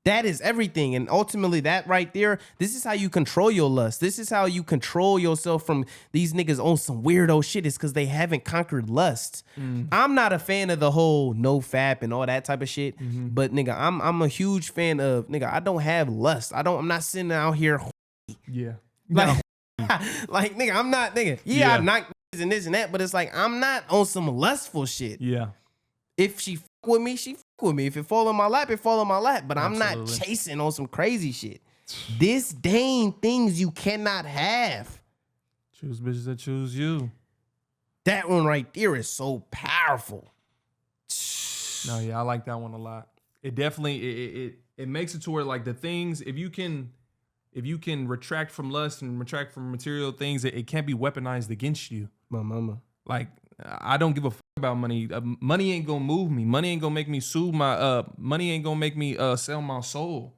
That is everything. And ultimately that right there, this is how you control your lust. This is how you control yourself from these niggas on some weirdo shit. Is because they haven't conquered lust. I'm not a fan of the whole no fap and all that type of shit. But nigga, I'm a huge fan of, nigga, I don't have lust. I'm not sitting out here. Yeah. Like, like nigga, I'm not, nigga. Yeah, I knock and this and that, but it's like, I'm not on some lustful shit. Yeah. If she fuck with me, she fuck with me. If it fall in my lap, it fall in my lap. But I'm not Absolutely. chasing on some crazy shit. Disdain things you cannot have. Choose bitches that choose you. That one right there is so powerful. No, yeah, I like that one a lot. It definitely it makes it to where like the things, if you can retract from lust and retract from material things, it can't be weaponized against you. My mama. Like, I don't give a fuck about money. Money ain't gonna move me. Money ain't gonna make me sue my money ain't gonna make me sell my soul.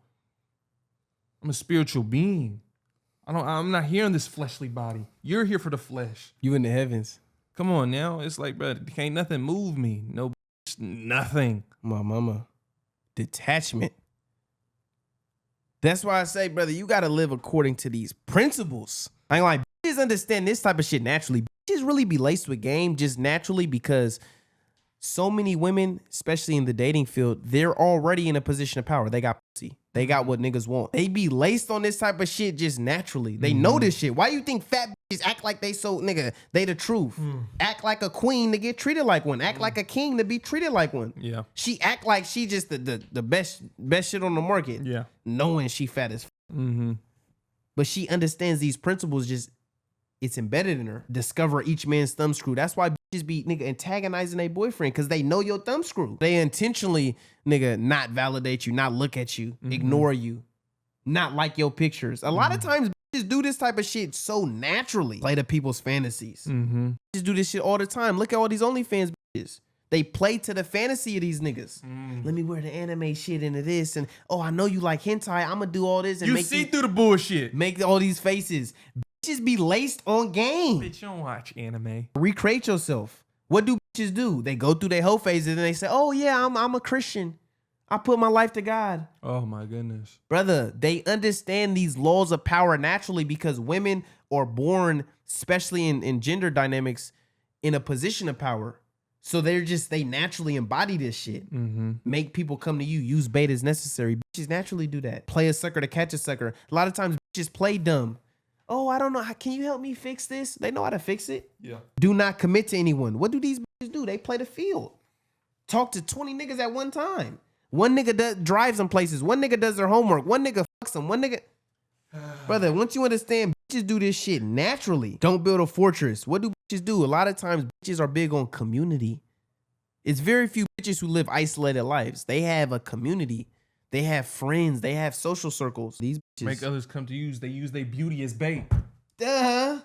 I'm a spiritual being. I'm not here in this fleshly body. You're here for the flesh. You in the heavens. Come on now. It's like, bro, can't nothing move me. No, nothing. My mama. Detachment. That's why I say, brother, you gotta live according to these principles. I ain't like, bitches understand this type of shit naturally. Bitches really be laced with game just naturally because so many women, especially in the dating field, they're already in a position of power. They got pussy. They got what niggas want. They be laced on this type of shit just naturally. They know this shit. Why you think fat bitches act like they so, nigga, they the truth? Act like a queen to get treated like one. Act like a king to be treated like one. Yeah. She act like she just the best shit on the market. Yeah. Knowing she fat as But she understands these principles, just it's embedded in her. Discover each man's thumb screw. That's why bitches be, nigga, antagonizing their boyfriend, because they know your thumb screw. They intentionally, nigga, not validate you, not look at you, ignore you, not like your pictures. A lot of times bitches do this type of shit so naturally. Play to people's fantasies. Bitches do this shit all the time. Look at all these OnlyFans bitches. They play to the fantasy of these niggas. Let me wear the anime shit into this, and oh, I know you like hentai. I'm gonna do all this and You make see through the bullshit. make all these faces. Bitches be laced on game. Bitch, you don't watch anime. Recreate yourself. What do bitches do? They go through their whole phases and they say, "Oh yeah, I'm a Christian. I put my life to God." Oh my goodness. Brother, they understand these laws of power naturally because women are born, especially in gender dynamics, in a position of power. So they naturally embody this shit. Make people come to you. Use bait as necessary. Bitches naturally do that. Play a sucker to catch a sucker. A lot of times bitches play dumb. Oh, I don't know. Can you help me fix this? They know how to fix it. Yeah. Do not commit to anyone. What do these bitches do? They play the field. Talk to 20 niggas at one time. One nigga drives them places. One nigga does their homework. One nigga fucks them. One nigga... Brother, once you understand, bitches do this shit naturally. Don't build a fortress. What do bitches do? A lot of times, bitches are big on community. It's very few bitches who live isolated lives. They have a community. They have friends. They have social circles. These bitches... Make others come to use. They use their beauty as bait. Duh.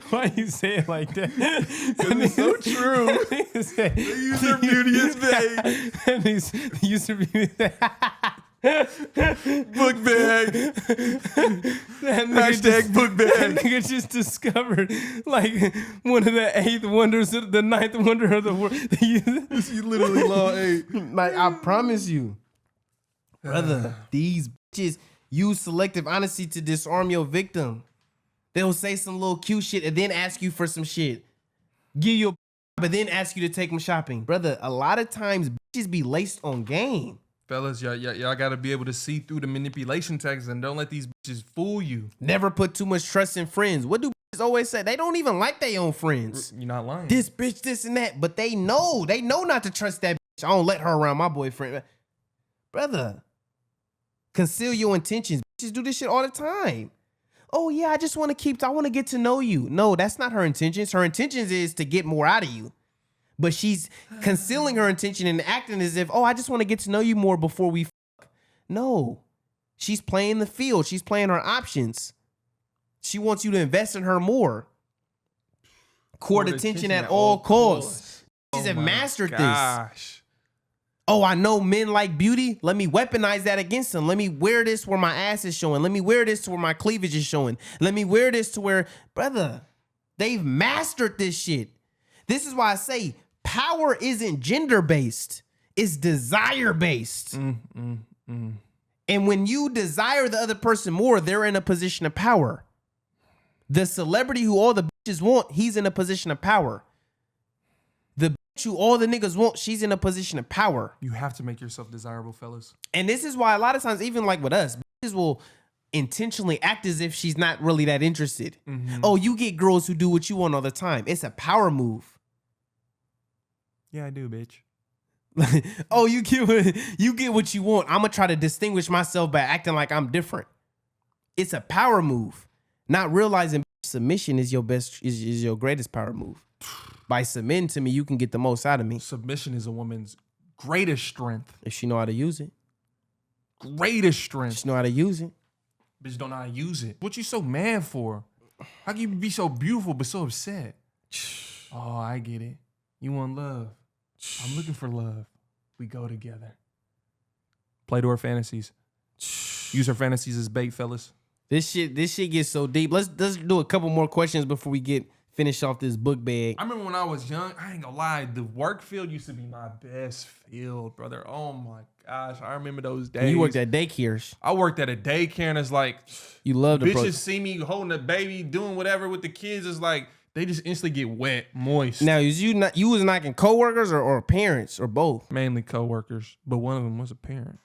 Why you say it like that? It's so true. They use their beauty as bait. And these use their beauty. Book bag. Hashtag book That bag. nigga just discovered like one of the eighth wonders, the ninth wonder of the world. You literally law 8. Like, I promise you, brother, these bitches use selective honesty to disarm your victim. They'll say some little cute shit and then ask you for some shit. Give you a but then ask you to take them shopping. Brother, a lot of times bitches be laced on game. Fellas, y'all gotta be able to see through the manipulation tactics and don't let these bitches fool you. Never put too much trust in friends. What do bitches always say? They don't even like their own friends. You're not lying. This bitch, this and that. But they know not to trust that bitch. I don't let her around my boyfriend. Brother, conceal your intentions. Bitches do this shit all the time. Oh yeah, I want to get to know you. No, that's not her intentions. Her intentions is to get more out of you. But she's concealing her intention and acting as if, oh, I just want to get to know you more before we fuck. No, she's playing the field. She's playing her options. She wants you to invest in her more. Court attention at all costs. Bitches have mastered this. Oh, I know men like beauty. Let me weaponize that against them. Let me wear this where my ass is showing. Let me wear this to where my cleavage is showing. Let me wear this to where, brother, they've mastered this shit. This is why I say power isn't gender-based. It's desire-based. And when you desire the other person more, they're in a position of power. The celebrity who all the bitches want, he's in a position of power. The bitch who all the niggas want, she's in a position of power. You have to make yourself desirable, fellas. And this is why a lot of times, even like with us, bitches will intentionally act as if she's not really that interested. Oh, you get girls who do what you want all the time. It's a power move. Yeah, I do, bitch. Oh, you get what you want. I'm gonna try to distinguish myself by acting like I'm different. It's a power move. Not realizing submission is your greatest power move. By submitting to me, you can get the most out of me. Submission is a woman's greatest strength. If she know how to use it. Greatest If strength. she know how to use it. Bitch don't know how to use it. What you so mad for? How can you be so beautiful but so upset? Oh, I get it. You want love. I'm looking for love. We go together. Play to her fantasies. Use her fantasies as bait, fellas. This shit gets so deep. Let's do a couple more questions before we finish off this book bag. I remember when I was young, I ain't gonna lie, the work field used to be my best field, brother. Oh my gosh, I remember those days. And you worked at daycares. I worked at a daycare and it's like, You love the bitches see me holding a baby, doing whatever with the kids. It's like, they just instantly get wet, moist. Now, you was knocking coworkers or parents or both? Mainly coworkers, but one of them was a parent.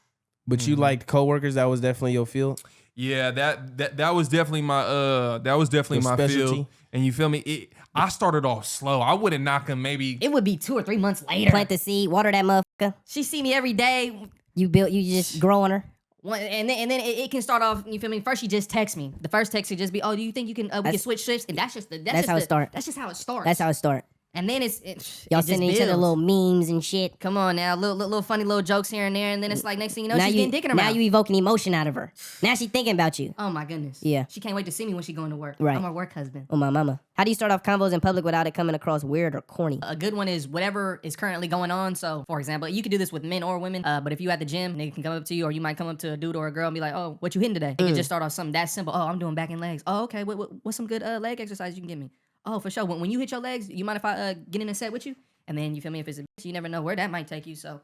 But you liked coworkers? That was definitely your field? Yeah, that was definitely my Your my specialty? field. And you feel me? I started off slow. I wouldn't knock him maybe. It would be 2 or 3 months later. Plant the seed, water that motherfucker. She see me every day. You just grow on her. And then it can start off. You feel me? First, she just texts me. The first text would just be, "Oh, do you think you can we can switch shifts?" And that's just how it starts. That's just how it starts. That's how it start. And then Y'all it just sending each other builds. little memes and shit. Come on now, little funny little jokes here and there, and then it's like next thing you know, she's getting dick in her now mouth. you evoking emotion out of her. Now she thinking about you. Oh my goodness. Yeah. She can't wait to see me when she going to work. Right. I'm her work husband. Oh my mama. How do you start off convos in public without it coming across weird or corny? A good one is whatever is currently going on. So, for example, you could do this with men or women. But if you at the gym, nigga can come up to you, or you might come up to a dude or a girl and be like, "Oh, what you hitting today?" You can just start off something that simple. Oh, I'm doing back and legs. Oh, okay. What's some good leg exercise you can give me? Oh, for sure. When you hit your legs, you mind if I get in a set with you? And then you feel me? If it's a bitch, you never know where that might take you. So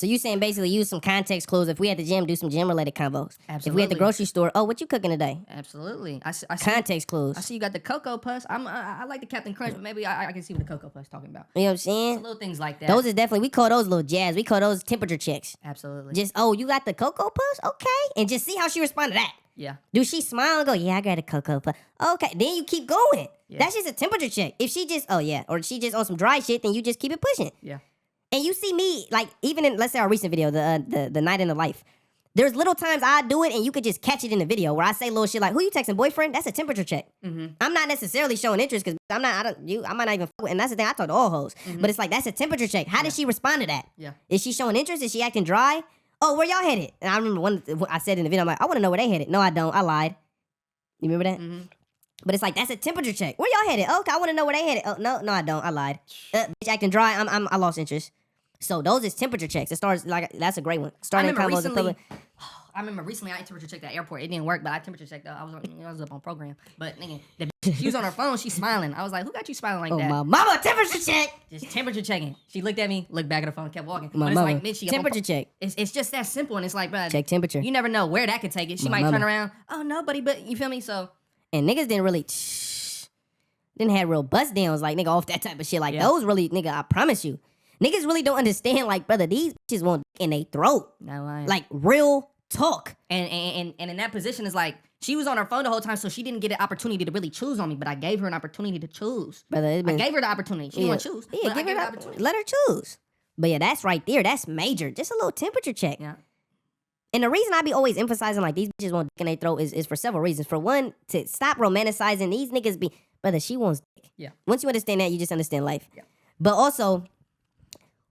you saying basically use some context clues. If we at the gym, do some gym related convos. If we at the Absolutely. grocery store, oh, what you cooking today? absolutely, I see. Context clues. I see you got the Cocoa Puffs. I like the Captain Crunch, but maybe I can see what the Cocoa Puffs talking about. You know what I'm saying? Little things like that. Those is definitely, we call those little jazz. We call those temperature checks. Absolutely. Just, oh, you got the Cocoa Puffs? Okay. And just see how she respond to that. Yeah. Do she smile and go, yeah, I got a Cocoa Puff. Okay. Then you keep going. Yeah. That's just a temperature check. If she just, oh yeah, or she just on some dry shit, then you just keep it pushing. Yeah. And you see me, like, even in, let's say our recent video, the night in the life, there's little times I do it and you could just catch it in the video where I say little shit like, who you texting, boyfriend? That's a temperature check. Mm-hmm. I'm not necessarily showing interest because I might not even, and that's the thing, I talk to all hoes. But it's like, that's a temperature check. How did she respond to that? Yeah. Is she showing interest? Is she acting dry? Oh, where y'all headed? And I remember I said in the video, I'm like, I want to know where they headed. No, I don't. I lied. You remember that? Mm-hmm. But it's like, that's a temperature check. Where y'all headed? Oh, okay, I want to know where they headed. Oh, no, I don't. I lied. Bitch acting dry. I lost interest. So those is temperature checks. It starts like, that's a great one. Starting combos in public. I remember recently I temperature checked at the airport. It didn't work, but I temperature checked. I was up on program. But nigga, she was on her phone. She's smiling. I was like, who got you smiling like Oh, that? my mama, temperature check. Just temperature checking. She looked at me, looked back at her phone, kept walking. My but it's mama, like, bitch, she up on temperature check. It's just that simple, and it's like, bro, Check temperature. You never know where that could take it. She My might turn mama. around. Oh, nobody, but you feel me? So And niggas didn't really, didn't have real bust downs like, nigga, off that type of shit. Like, those really, nigga, I promise you. Niggas really don't understand, like, brother, these bitches want dick in their throat. not lying. Like, real talk. And in that position is like she was on her phone the whole time, so she didn't get an opportunity to really choose on me. But I gave her an opportunity to choose. Brother, it's I been, gave her the opportunity. She didn't want to choose. Yeah, but I give gave her her the that, opportunity. let her choose. But yeah, that's right there. That's major. Just a little temperature check. Yeah. And the reason I be always emphasizing like these bitches want dick in their throat is for several reasons. For one, to stop romanticizing these niggas be, brother, she wants dick. Yeah. Once you understand that, you just understand life. Yeah. But also,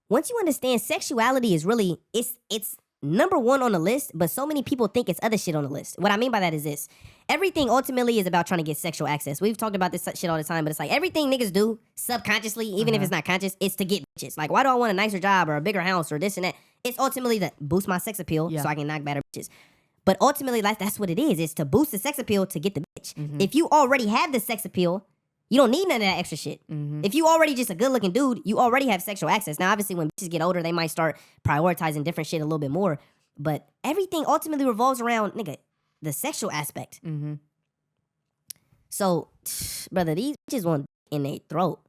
once you understand sexuality is really, it's number one on the list, but so many people think it's other shit on the list. What I mean by that is this. Everything ultimately is about trying to get sexual access. We've talked about this shit all the time, but it's like everything niggas do subconsciously, even if it's not conscious, it's to get bitches. Like, why do I want a nicer job or a bigger house or this and that? It's ultimately to boost my sex appeal so I can knock better bitches. But ultimately, that's what it is. It's to boost the sex appeal to get the bitch. If you already have the sex appeal, you don't need none of that extra shit. If you already just a good looking dude, you already have sexual access. Now, obviously, when bitches get older, they might start prioritizing different shit a little bit more. But everything ultimately revolves around, nigga, the sexual aspect. So, brother, these bitches want in their throat.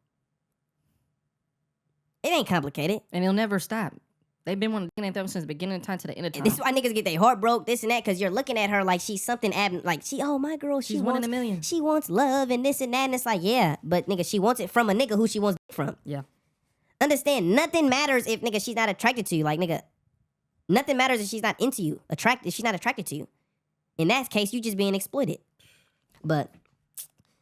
It ain't complicated. And it'll never stop. They've been wanting to get them since the beginning of time to the end of time. This is why niggas get their heart broke, this and that, because you're looking at her like she's something like my girl, She's one in a million. She wants love and this and that, and it's like, yeah, but nigga, she wants it from a nigga who she wants it from. Yeah. Understand, nothing matters if nigga she's not attracted to you. Like, nigga, nothing matters if she's not into you. If she's not attracted to you. In that case, you just being exploited. But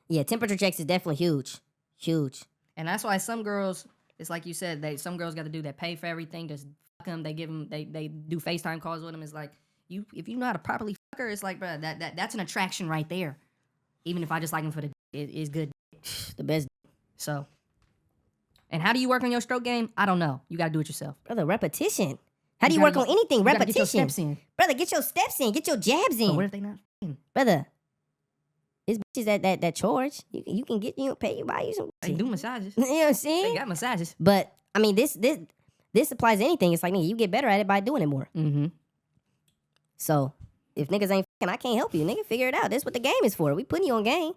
yeah, temperature checks is definitely huge. Huge. And that's why some girls, it's like you said, some girls got to do that, pay for everything, just fuck them. They give them, they do FaceTime calls with them. It's like, if you know how to properly fuck her, it's like, bro, that's an attraction right there. Even if I just like him for the, it is good. The best. So, and how do you work on your stroke game? I don't know. You got to do it yourself. Brother, repetition. How do you gotta work on anything? You gotta Repetition. get your steps in. Brother, get your steps in. Get your jabs in. But what if they not? Brother, it's bitches that charge. You can get pay you buy you some. They do massages. You know what I'm They saying? got massages. But I mean, this applies to anything. It's like, nigga, you get better at it by doing it more. Mm-hmm. So if niggas ain't fucking, I can't help you. Nigga, figure it out. That's what the game is for. We putting you on game.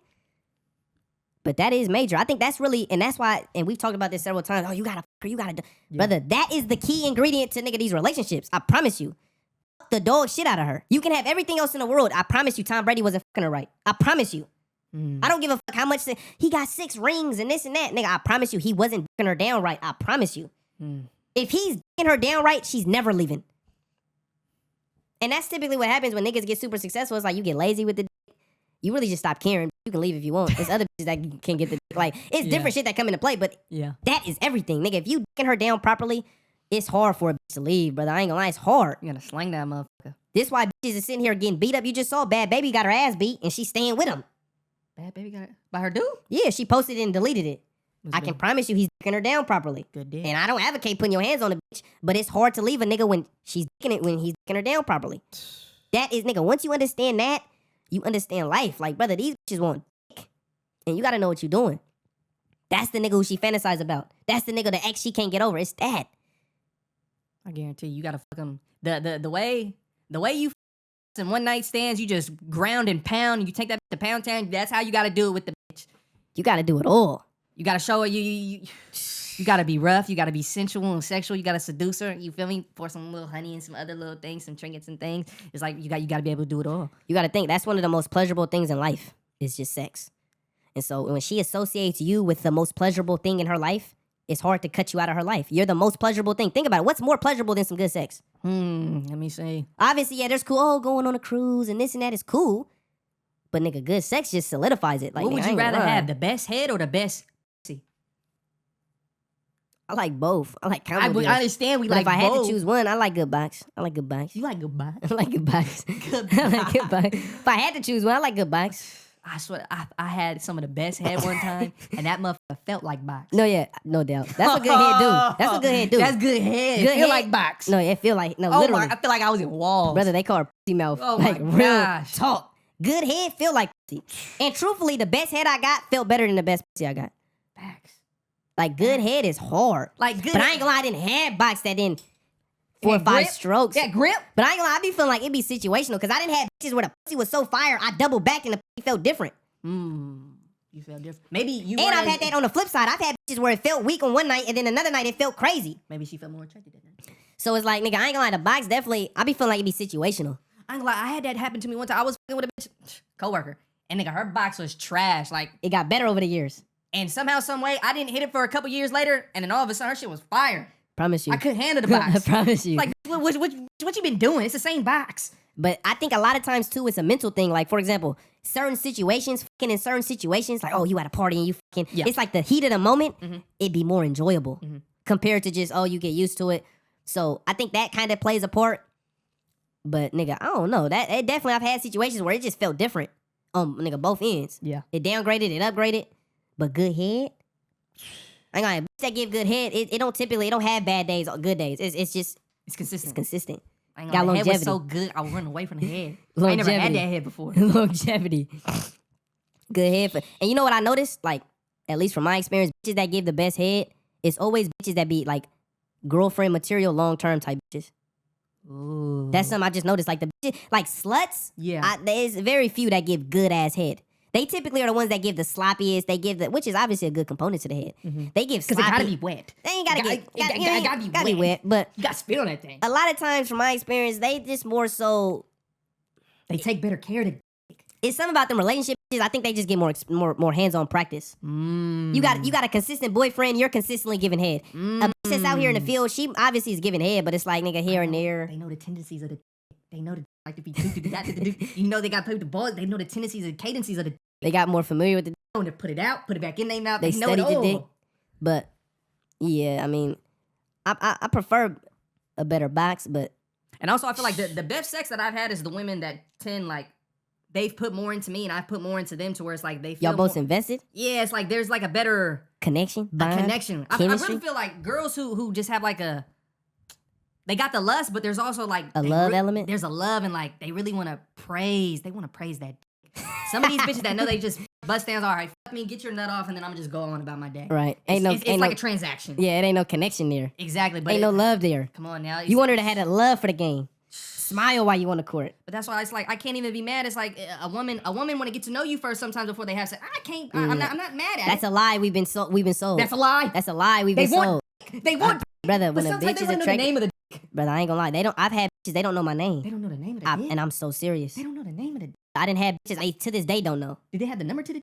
But that is major. I think that's really, and that's why, and we've talked about this several times. Oh, you gotta fuck her, you gotta do. Brother, that is the key ingredient to nigga these relationships. I promise you. Fuck the dog shit out of her. You can have everything else in the world. I promise you Tom Brady wasn't fucking her right. I promise you. I don't give a fuck how much he got 6 rings and this and that. Nigga, I promise you he wasn't fucking her down right. I promise you. If he's fucking her down right, she's never leaving. And that's typically what happens when niggas get super successful. It's like you get lazy with the dick. You really just stop caring. you can leave if you want. There's other bitches that can get the dick. Like, it's different shit that come into play, but Yeah. that is everything. Nigga, if you dicking her down properly, it's hard for a bitch to leave, brother. I ain't gonna lie, it's hard. You gotta slang that motherfucker. This why bitches is sitting here getting beat up. You just saw Bad Baby got her ass beat, and she's staying with him. Bad Baby got it by her dude. Yeah, she posted it and deleted it. What's I can good? promise you he's dicking her down properly. Good dick. And I don't advocate putting your hands on a bitch, but it's hard to leave a nigga when she's dicking it when he's dicking her down properly. That is, nigga, once you understand that, you understand life. Like, brother, these bitches want dick. And you gotta know what you're doing. That's the nigga who she fantasizes about. That's the nigga, the ex she can't get over. It's that. I guarantee you gotta fuck him. The way you in one night stands, you just ground and pound. You take that to Pound Town. That's how you gotta do it with the bitch. You gotta do it all. You gotta show her you gotta be rough. You gotta be sensual and sexual. You gotta seduce her. You feel me? Pour some little honey and some other little things, some trinkets and things. It's like you gotta be able to do it all. You gotta think that's one of the most pleasurable things in life is just sex. And so when she associates you with the most pleasurable thing in her life, it's hard to cut you out of her life. You're the most pleasurable thing. Think about it. What's more pleasurable than some good sex? Let me see. Obviously, yeah, there's cool. Oh, going on a cruise and this and that is cool. But nigga, good sex just solidifies it. Like, What nigga, would I you ain't gonna rather lie. have, the best head or the best pussy? I like both. I like I combo. deals. understand we But like if I had both. to choose one, I like good box. I like good box. You like goodbye. I like good box. I like good box. If I had to choose one, I like good box. I swear, I had some of the best head one time, and that motherfucker felt like box. No, yeah, no doubt. That's what good head do. That's what good head do. That's good head. Good It feel head- like box. No, it feel like no, Oh literally, my! I feel like I was in walls. brother. They call her pussy mouth. Oh like my real gosh. talk. Good head feel like pussy. And truthfully, the best head I got felt better than the best pussy I got. Facts. Like good head is hard. Like good. But I ain't gonna lie, I didn't have box that in 4 or That 5 grip? strokes. That grip. But I ain't gonna lie, I be feeling like it be situational because I didn't have bitches where the pussy was so fire, I double backed and the pussy felt different. You feel different. Maybe you. And weren't I've as- had that on the flip side. I've had bitches where it felt weak on one night and then another night it felt crazy. Maybe she felt more attracted than that. So it's like, nigga, I ain't gonna lie, the box definitely, I be feeling like it be situational. I ain't gonna lie. I had that happen to me one time. I was fucking with a bitch coworker, and nigga, her box was trash. Like, It got better over the years. and somehow, some way, I didn't hit it for a couple years later, and then all of a sudden, her shit was fire. Promise you. I couldn't handle the I box. promise you. Like, what you been doing? It's the same box. But I think a lot of times too, it's a mental thing. Like, for example, certain situations, fucking in certain situations, like, oh, you at a party and you fucking, Yeah. it's like the heat of the moment, it'd be more enjoyable compared to just, oh, you get used to it. So I think that kind of plays a part. But nigga, I don't know. That it definitely, I've had situations where it just felt different on nigga both ends. Yeah. It downgraded, it upgraded, but good head. I ain't gonna lie, bitch that give good head, it don't have bad days or good days. It's just It's consistent. it's consistent. I ain't got gonna lie, the head was longevity. so good, I was running away from the head. I ain't never had Longevity. that head before. Longevity. Good head. And you know what I noticed? Like, at least from my experience, bitches that give the best head, it's always bitches that be like girlfriend material long term type bitches. Ooh. That's something I just noticed. Like the bitches, like sluts, Yeah. there's very few that give good ass head. They typically are the ones that give the sloppiest. They give the, which is obviously a good component to the head. They give Because it sloppy. gotta be wet. They ain't gotta It get. gotta be wet. But You got to spit on that thing. a lot of times, from my experience, they just more so. They take better care to. It's something about them relationships. I think they just get more hands on practice. You got a consistent boyfriend. You're consistently giving head. A bitch that's out here in the field, she obviously is giving head, but it's like nigga here and there. They know the tendencies of the. They know the like to be. You know they got to play with the balls. They know the tendencies and cadences of the. They got more familiar with the. Know to put it out, put it back in their mouth. They know studied it the all. dick. But yeah, I mean, I prefer a better box, but And also, I feel like the best sex that I've had is the women that tend like they've put more into me and I've put more into them to where it's like they feel y'all both more, invested. yeah, it's like there's like a better Connection, a bond, connection. I chemistry. really feel like girls who just have like a they got the lust, but there's also like A they love element? There's a love and like they really want to praise. They want to praise that. Dick. Some of these bitches that know they just bust downs. All right, fuck me, get your nut off, and then I'm gonna just go on about my day. Right. It's, Ain't no, it's ain't like no, a transaction. yeah, it ain't no connection there. Exactly. But Ain't no love there. Come on now. You want her to have that love for the game. Smile while you on the court. But that's why it's like I can't even be mad. It's like a woman want to get to know you first sometimes before they have sex. I can't. I'm not mad at That's it. a lie. We've been sold. That's a lie. That's a lie. We've They been want. sold, They want. brother. But When a sometimes bitch they is don't know the attracted, name of the. brother, I ain't gonna lie. They don't. I've had bitches. They don't know my They name. don't know the name of the. dick. And I'm so serious. They don't know the name of the. I didn't have bitches. They to this day don't know. Did they have the number to the?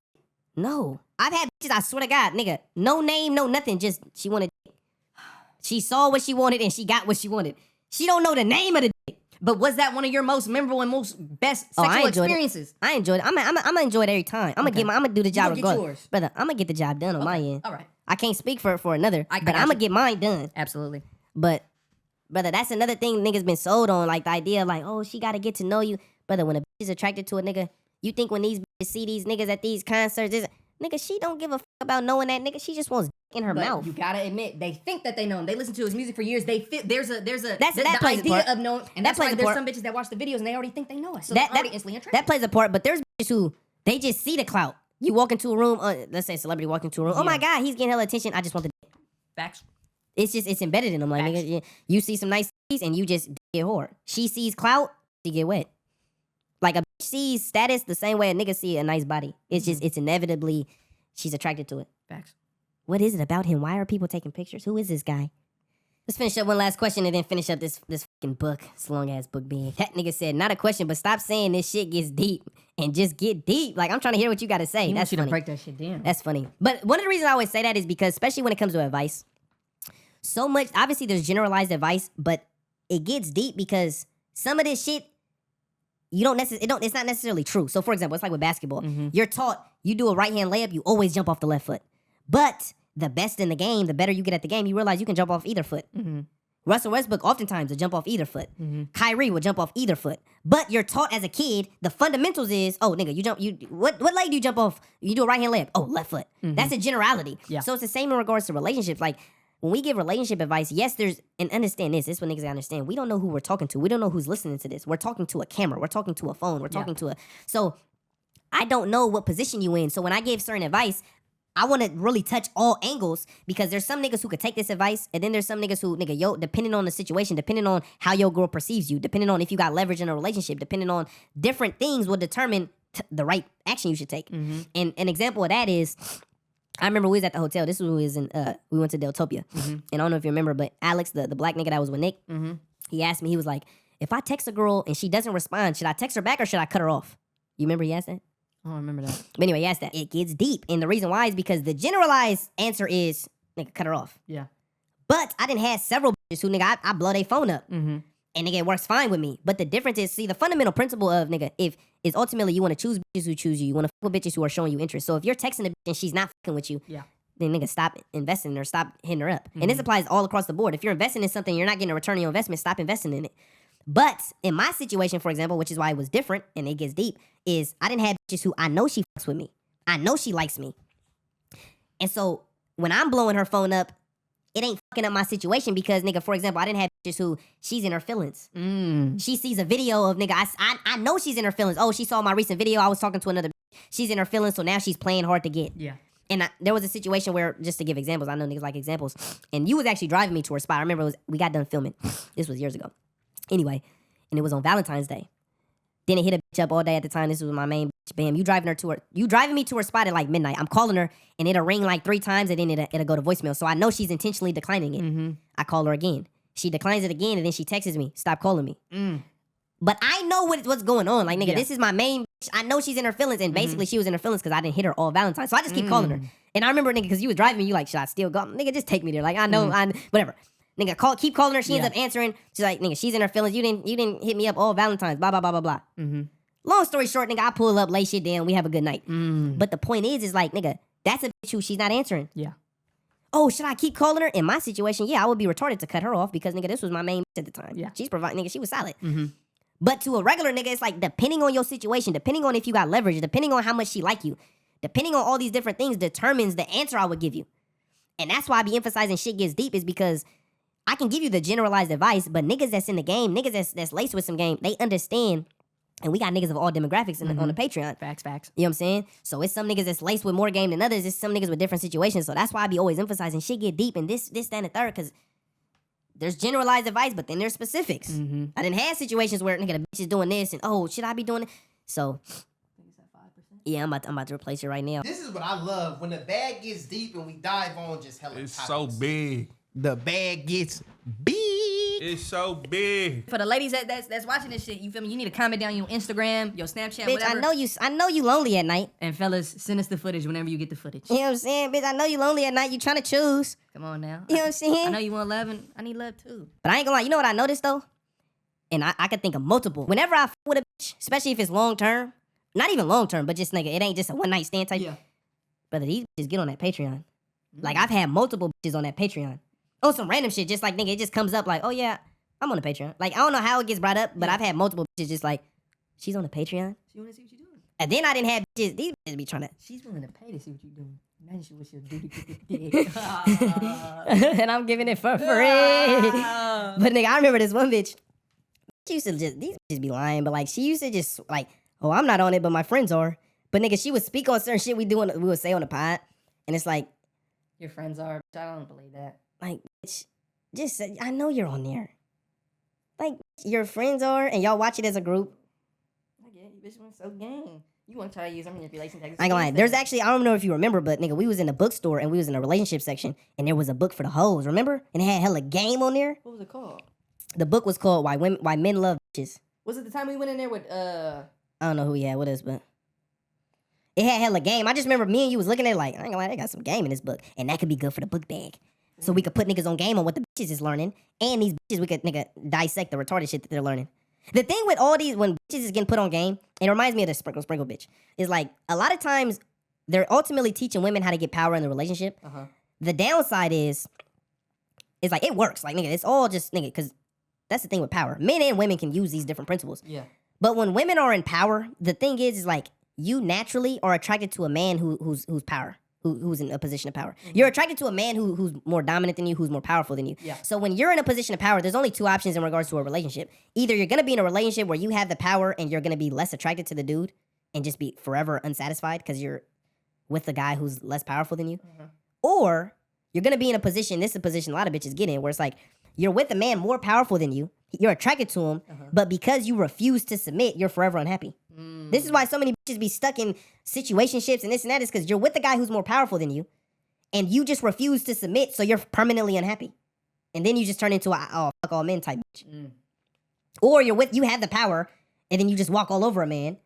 No, I've had bitches. I swear to God, nigga, no name, no nothing. Just she wanted. She saw what she wanted and she got what she wanted. She don't know the name of the dick. But was that one of your most memorable and most best Oh, I sexual enjoyed it. experiences? I enjoyed it. I'm gonna enjoy it every time. I'm gonna do the job gonna get regardless. yours. Brother, I'm gonna get the job done on my end. All right. I can't speak for another, I but got I'm gonna you. get mine done. Absolutely. But brother, that's another thing niggas been sold on, like the idea of like, oh, she gotta get to know you. Brother, when a bitch is attracted to a nigga, you think when these bitches see these niggas at these concerts, nigga, she don't give a fuck about knowing that nigga. She just wants dick in her But mouth. you gotta admit, they think that they know him. They listen to his music for years. They fit. There's a That the plays a idea part. of knowing, and That that's why plays a there's part. some bitches that watch the videos and they already think they know us. So that they're already instantly attracted. that plays a part, but there's bitches who they just see the clout. You walk into a room, let's say a celebrity walk into a room. Oh my God, he's getting hella attention. I just want the dick. Facts. It's embedded in them. Like Facts. nigga, you see some nice titties and you just get hard. She sees clout, she get wet. Like a bitch sees status the same way a nigga see a nice body. It's just it's inevitably she's attracted to it. Facts. What is it about him? Why are people taking pictures? Who is this guy? Let's finish up one last question and then finish up this fucking book. This long ass book being. That nigga said, not a question, but stop saying this shit gets deep and just get deep. Like I'm trying to hear what you gotta say. He That's wants you to funny. break that shit down. That's funny. But one of the reasons I always say that is because, especially when it comes to advice, so much, obviously there's generalized advice, but it gets deep because some of this shit, it's not necessarily true. So for example, it's like with basketball. You're taught, you do a right hand layup, you always jump off the left foot. But the best in the game, the better you get at the game, you realize you can jump off either foot. Russell Westbrook oftentimes will jump off either foot. Kyrie will jump off either foot. But you're taught as a kid, the fundamentals is, oh nigga, what leg do you jump off? You do a right hand layup. Oh, left foot. That's a generality. Yeah. So it's the same in regards to relationships. Like when we give relationship advice, yes, and understand this is what niggas gotta understand. We don't know who we're talking to. We don't know who's listening to this. We're talking to a camera. We're talking to a phone. We're talking to so I don't know what position you in. So when I give certain advice, I want to really touch all angles because there's some niggas who could take this advice, and then there's some niggas who, depending on the situation, depending on how your girl perceives you, depending on if you got leverage in a relationship, depending on different things will determine the right action you should take. And an example of that is, I remember we was at the hotel. This was we went to Deltopia. And I don't know if you remember, but Alex, the black nigga that was with Nick, he asked me, he was like, if I text a girl and she doesn't respond, should I text her back or should I cut her off? You remember he asked that? I don't remember that. But anyway, he asked that. It gets deep. And the reason why is because the generalized answer is, nigga, cut her off. Yeah. But I didn't have several bitches who, nigga, I blow their phone up. And nigga, it works fine with me. But the difference is, see, the fundamental principle of, nigga, is ultimately you want to choose bitches who choose you. You want to fuck with bitches who are showing you interest. So if you're texting a bitch and she's not fucking with you, then nigga, stop investing in her, stop hitting her up. And this applies all across the board. If you're investing in something, you're not getting a return on your investment, stop investing in it. But in my situation, for example, which is why it was different and it gets deep, is I didn't have bitches who I know she fucks with me. I know she likes me. And so when I'm blowing her phone up, it ain't fucking up my situation because, nigga, for example, I didn't have bitches who she's in her feelings. She sees a video of, nigga, I know she's in her feelings. Oh, she saw my recent video. I was talking to another bitch. She's in her feelings, so now she's playing hard to get. Yeah. And there was a situation where, just to give examples, I know niggas like examples, and you was actually driving me to her spot. I remember we got done filming. This was years ago. Anyway, and it was on Valentine's Day. Didn't hit a bitch up all day at the time. This was my main bitch. Bam, you driving me to her spot at like midnight. I'm calling her, and it'll ring like 3 times, and then it'll go to voicemail. So I know she's intentionally declining it. I call her again. She declines it again, and then she texts me, stop calling me. But I know what's going on. Like, nigga, this is my main bitch. I know she's in her feelings, and basically she was in her feelings because I didn't hit her all Valentine's. So I just keep calling her. And I remember, nigga, because you was driving me, you like, should I still go? Nigga, just take me there. Like, I know, whatever. Nigga, keep calling her. She ends up answering. She's like, nigga, she's in her feelings. You didn't hit me up all Valentine's. Blah, blah, blah, blah, blah. Long story short, nigga, I pull up, lay shit down. We have a good night. But the point is like, nigga, that's a bitch who she's not answering. Yeah. Oh, should I keep calling her? In my situation, yeah, I would be retarded to cut her off because, nigga, this was my main bitch at the time. Yeah. She's providing, nigga, she was solid. But to a regular nigga, it's like depending on your situation, depending on if you got leverage, depending on how much she like you, depending on all these different things determines the answer I would give you. And that's why I be emphasizing shit gets deep is because I can give you the generalized advice, but niggas that's in the game, niggas that's laced with some game, they understand. And we got niggas of all demographics on the Patreon. Facts. You know what I'm saying? So it's some niggas that's laced with more game than others. It's some niggas with different situations. So that's why I be always emphasizing shit get deep and this, that, and the third, because there's generalized advice, but then there's specifics. I didn't have situations where, nigga, the bitch is doing this and, oh, should I be doing it? So, yeah, I'm about to replace it right now. This is what I love when the bag gets deep and we dive on just hella It's topics. so big. The bag gets big. It's so big. For the ladies that's watching this shit, you feel me? You need to comment down your Instagram, your Snapchat, Bitch, whatever. I know you lonely at night. And fellas, send us the footage whenever you get the footage. You know what I'm saying? Bitch, I know you lonely at night. You trying to choose. Come on now. You know what I'm saying? I know you want love, and I need love too. But I ain't gonna lie. You know what I noticed, though? And I could think of multiple. Whenever I f with a bitch, especially if it's long term, not even long term, but just nigga, it ain't just a one night stand type. Yeah. Brother, these bitches get on that Patreon. Like I've had multiple bitches on that Patreon. On some random shit, just like nigga, it just comes up like, oh yeah, I'm on the Patreon. Like I don't know how it gets brought up, but I've had multiple bitches just like, she's on the Patreon. She want to see what you're doing. And then I didn't have bitches. These bitches be trying to. She's willing to pay to see what you're doing. Imagine she was your duty. And I'm giving it for free. But nigga, I remember this one bitch. She used to just, these bitches be lying, but like she used to just like, oh, I'm not on it, but my friends are. But nigga, she would speak on certain shit we would say on the pod. And it's like, Your friends are. I don't believe that. like, bitch, just say, I know you're on there. Like, your friends are, and y'all watch it as a group. I get it. You bitch want so gang. You want to try to use manipulation tactics. I ain't gonna lie. There's actually, I don't know if you remember, but nigga, we was in a bookstore and we was in a relationship section, and there was a book for the hoes, remember? And it had hella game on there. What was it called? The book was called Why Men Love Bitches. Was it the time we went in there with I don't know who he had with us, but it had hella game. I just remember me and you was looking at it like, I ain't gonna lie, they got some game in this book. And that could be good for the book bag. So we could put niggas on game on what the bitches is learning. And these bitches, we could nigga dissect the retarded shit that they're learning. The thing with all these, when bitches is getting put on game, it reminds me of the sprinkle bitch, is like, a lot of times, they're ultimately teaching women how to get power in the relationship. The downside is like, it works. Like, nigga, it's all just, nigga, because that's the thing with power. Men and women can use these different principles. Yeah. But when women are in power, the thing is like, you naturally are attracted to a man who's power, who's in a position of power. You're attracted to a man who's more dominant than you, who's more powerful than you. Yeah. So when you're in a position of power, there's only two options in regards to a relationship. Either you're gonna be in a relationship where you have the power and you're gonna be less attracted to the dude and just be forever unsatisfied because you're with the guy who's less powerful than you. Or you're gonna be in a position, this is a position a lot of bitches get in, where it's like, you're with a man more powerful than you, you're attracted to him, but because you refuse to submit, you're forever unhappy. This is why so many bitches be stuck in situationships and this and that, is because you're with the guy who's more powerful than you, and you just refuse to submit, so you're permanently unhappy. And then you just turn into a, oh, fuck all men type bitch. Or you have the power, and then you just walk all over a man,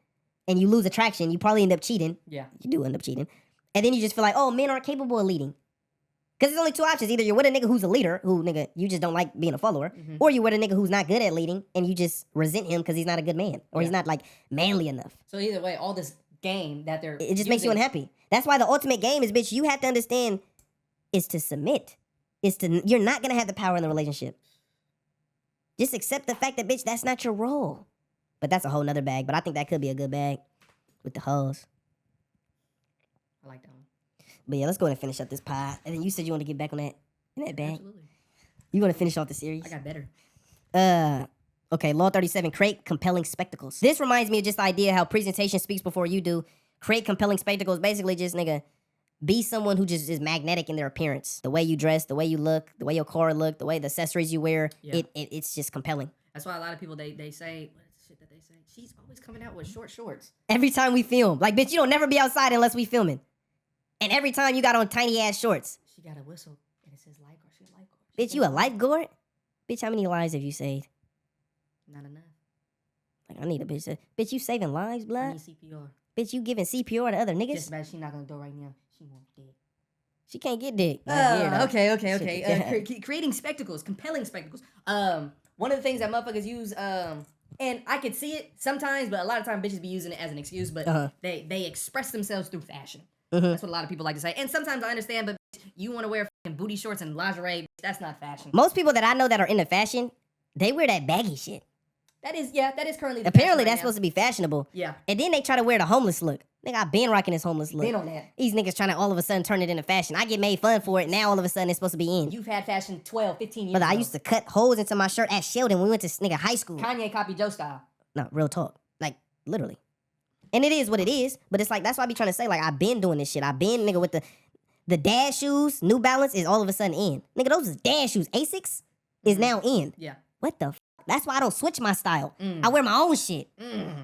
and you lose attraction, you probably end up cheating. Yeah. You do end up cheating. And then you just feel like, oh, men aren't capable of leading. Because there's only two options. Either you're with a nigga who's a leader, who, nigga, you just don't like being a follower, or you're with a nigga who's not good at leading, and you just resent him because he's not a good man, or he's not, like, manly enough. So either way, all this game that they're It just makes you unhappy. That's why the ultimate game is, bitch, you have to understand, is to submit. You're not going to have the power in the relationship. Just accept the fact that, bitch, that's not your role. But that's a whole nother bag. But I think that could be a good bag with the hoes. I like that one. But yeah, let's go ahead and finish up this pod. And then you said you want to get back on that bag. Absolutely. You want to finish off the series? I got better. Okay, Law 37, create compelling spectacles. This reminds me of just the idea how presentation speaks before you do. Create compelling spectacles. Basically just, nigga, be someone who just is magnetic in their appearance. The way you dress, the way you look, the way your car look, the way the accessories you wear, Yeah. it's just compelling. That's why a lot of people, they say, what is the shit that they say? She's always coming out with short shorts. Every time we film. Like, bitch, you don't never be outside unless we filming. And every time you got on tiny ass shorts. She got a whistle and it says lifeguard. She's a lifeguard. Bitch, you a lifeguard? Bitch, how many lives have you saved? Not enough. Like, I need a bitch that, bitch, you saving lives, I blood? need CPR. Bitch, you giving CPR to other niggas? Just bad she knocking on the door right now. She won't dick. She can't get dick. Not here, though. Okay. Creating spectacles, compelling spectacles. One of the things that motherfuckers use, and I could see it sometimes, but a lot of times bitches be using it as an excuse, but they express themselves through fashion. That's what a lot of people like to say. And sometimes I understand, but you want to wear fucking booty shorts and lingerie, that's not fashion. Most people that I know that are into fashion, they wear that baggy shit. That is currently the Apparently, fashion that's right supposed to be fashionable. Yeah. And then they try to wear the homeless look. Nigga, I been rocking this homeless look. Been on that. These niggas trying to all of a sudden turn it into fashion. I get made fun for it. Now all of a sudden it's supposed to be in. You've had fashion 12, 15 years Brother, ago. I used to cut holes into my shirt at Sheldon when we went to nigga high school. Kanye copied Joe style. No, real talk. Like, literally. And it is what it is. But it's like, that's why I be trying to say, like, I've been doing this shit. I've been, nigga, with the dad shoes, New Balance is all of a sudden in. Nigga, those is dad shoes. Asics is now in. Yeah. What the f? That's why I don't switch my style. I wear my own shit.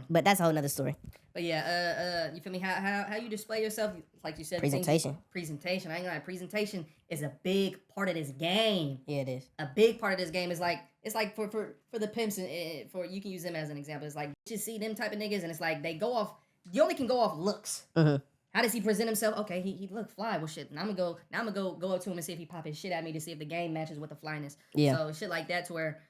But that's a whole nother story. But yeah, you feel me? How you display yourself, like you said. Presentation. Presentation. I ain't gonna lie. Presentation is a big part of this game. Yeah, it is. A big part of this game is like, it's like for the pimps and for you can use them as an example. It's like just see them type of niggas and it's like they go off. You only can go off looks. How does he present himself? Okay, he look fly. Well, shit. Now I'm gonna go up to him and see if he pop his shit at me to see if the game matches with the flyness. Yeah. So shit like that to where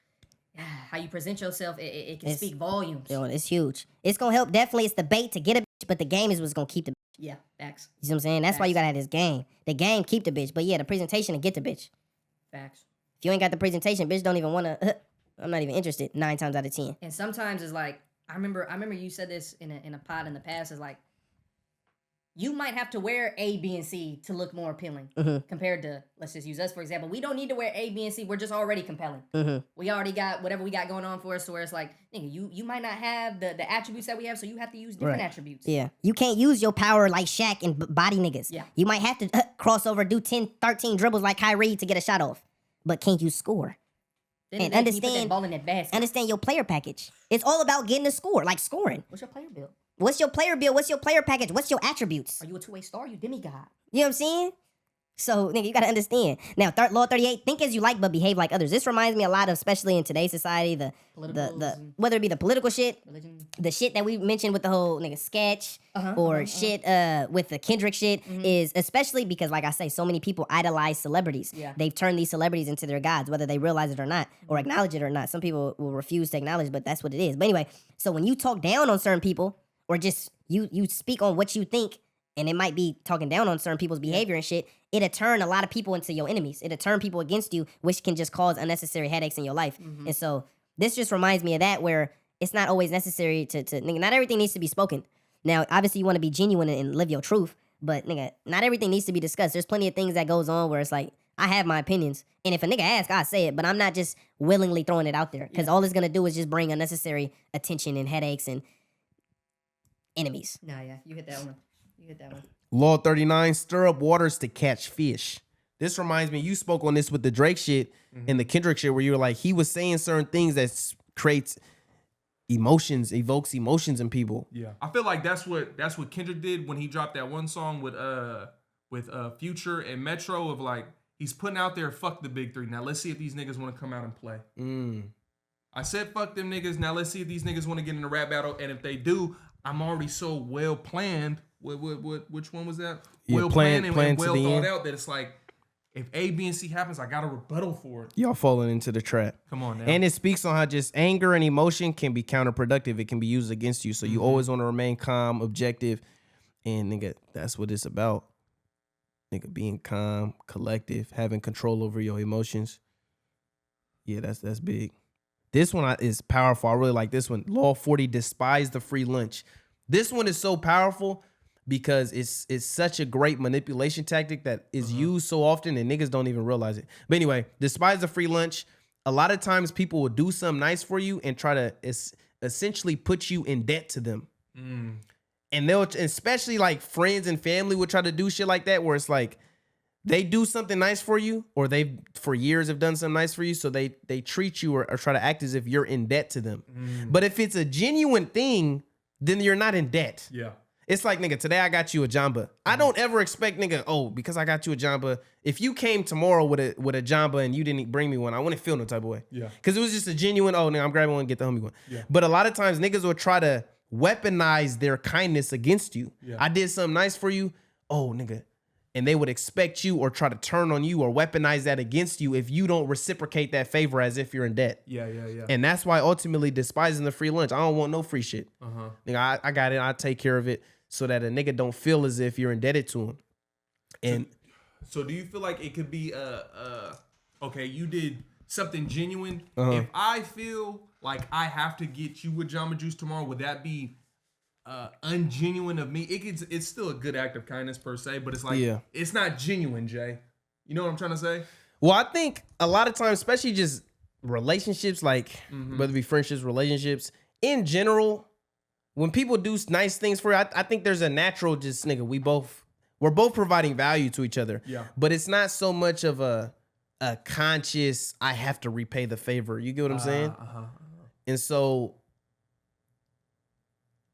how you present yourself, it can It's- speak volumes. Yo, it's huge. It's gonna help. Definitely, it's the bait to get a bitch, but the game is what's gonna keep the. Yeah, facts, You see what I'm saying? That's why you Facts. gotta have this game. The game keep the bitch, but yeah, the presentation to get the bitch. facts. If you ain't got the presentation, bitch don't even wanna. I'm not even interested. 9 times out of 10. And sometimes it's like I remember you said this in a pod in the past. Is like you might have to wear A, B, and C to look more appealing compared to, let's just use us for example. We don't need to wear A, B, and C. We're just already compelling. We already got whatever we got going on for us. So where it's like, nigga, you might not have the attributes that we have, so you have to use different attributes. Yeah, you can't use your power like Shaq and body niggas. Yeah. You might have to cross over, do 10, 13 dribbles like Kyrie to get a shot off, but can you score? Then And can you put that understand- ball in that basket. Understand your player package. It's all about getting a score, like scoring. What's your player build? What's your player build? What's your player package? What's your attributes? Are you a two-way star? Are you demigod? You know what I'm saying? So, nigga, you gotta understand. Now, Law 38, think as you like, but behave like others. This reminds me a lot of, especially in today's society, the Politicals and whether it be the political shit, religion. the shit that we mentioned with the whole nigga sketch, or shit with the Kendrick shit, is especially because, like I say, so many people idolize celebrities. Yeah. They've turned these celebrities into their gods, whether they realize it or not, or acknowledge it or not. Some people will refuse to acknowledge, but that's what it is. But anyway, so when you talk down on certain people, or just you speak on what you think, and it might be talking down on certain people's behavior and shit, it'll turn a lot of people into your enemies. It'll turn people against you, which can just cause unnecessary headaches in your life. And so this just reminds me of that, where it's not always necessary to nigga, not everything needs to be spoken. Now, obviously, you want to be genuine and live your truth, but nigga, not everything needs to be discussed. There's plenty of things that goes on where it's like, I have my opinions, and if a nigga asks, I say it, but I'm not just willingly throwing it out there, because all it's gonna do is just bring unnecessary attention and headaches and enemies. Nah, yeah, you hit that one. You hit that one. Law 39, stir up waters to catch fish. This reminds me, you spoke on this with the Drake shit and the Kendrick shit, where you were like, he was saying certain things that creates emotions, evokes emotions in people. Yeah, I feel like that's what Kendrick did when he dropped that one song with Future and Metro, of like, he's putting out there, fuck the big three. Now let's see if these niggas want to come out and play. I said fuck them niggas. Now let's see if these niggas want to get in a rap battle, and if they do, I'm already so well planned. Which one was that? Yeah, well planned and to well the thought end. out, that it's like, if A, B, and C happens, I got a rebuttal for it. Y'all falling into the trap. Come on now. And it speaks on how just anger and emotion can be counterproductive. It can be used against you. So you always want to remain calm, objective, and nigga, that's what it's about. Nigga, being calm, collective, having control over your emotions. Yeah, that's big. This one is powerful. I really like this one. Law 40, despise the free lunch. This one is so powerful because it's such a great manipulation tactic that is used so often and niggas don't even realize it. But anyway, despise the free lunch. A lot of times people will do something nice for you and try to essentially put you in debt to them. And they'll, especially like friends and family will try to do shit like that, where it's like they do something nice for you, or they for years have done something nice for you, so they treat you or try to act as if you're in debt to them. But if it's a genuine thing, then you're not in debt. yeah. It's like, nigga, today I got you a Jamba. I don't ever expect, nigga, oh, because I got you a Jamba, if you came tomorrow with a Jamba and you didn't bring me one, I wouldn't feel no type of way. Yeah. Because it was just a genuine, oh, nigga, I'm grabbing one, get the homie one. Yeah. But a lot of times niggas will try to weaponize their kindness against you. Yeah. I did something nice for you. Oh, nigga. And they would expect you or try to turn on you or weaponize that against you if you don't reciprocate that favor as if you're in debt. Yeah. And that's why ultimately despising the free lunch. I don't want no free shit. Nigga, I got it. I take care of it so that a nigga don't feel as if you're indebted to him. And So do you feel like it could be okay, you did something genuine. If I feel like I have to get you with Jamba Juice tomorrow, would that be ungenuine of me? It's still a good act of kindness per se, but it's like, Yeah. it's not genuine, Jay. You know what I'm trying to say? well, I think a lot of times, especially just relationships, like whether it be friendships, relationships, in general, when people do nice things for you, I think there's a natural just, nigga, we're both providing value to each other. Yeah. But it's not so much of a conscious, I have to repay the favor. You get what I'm saying? And so,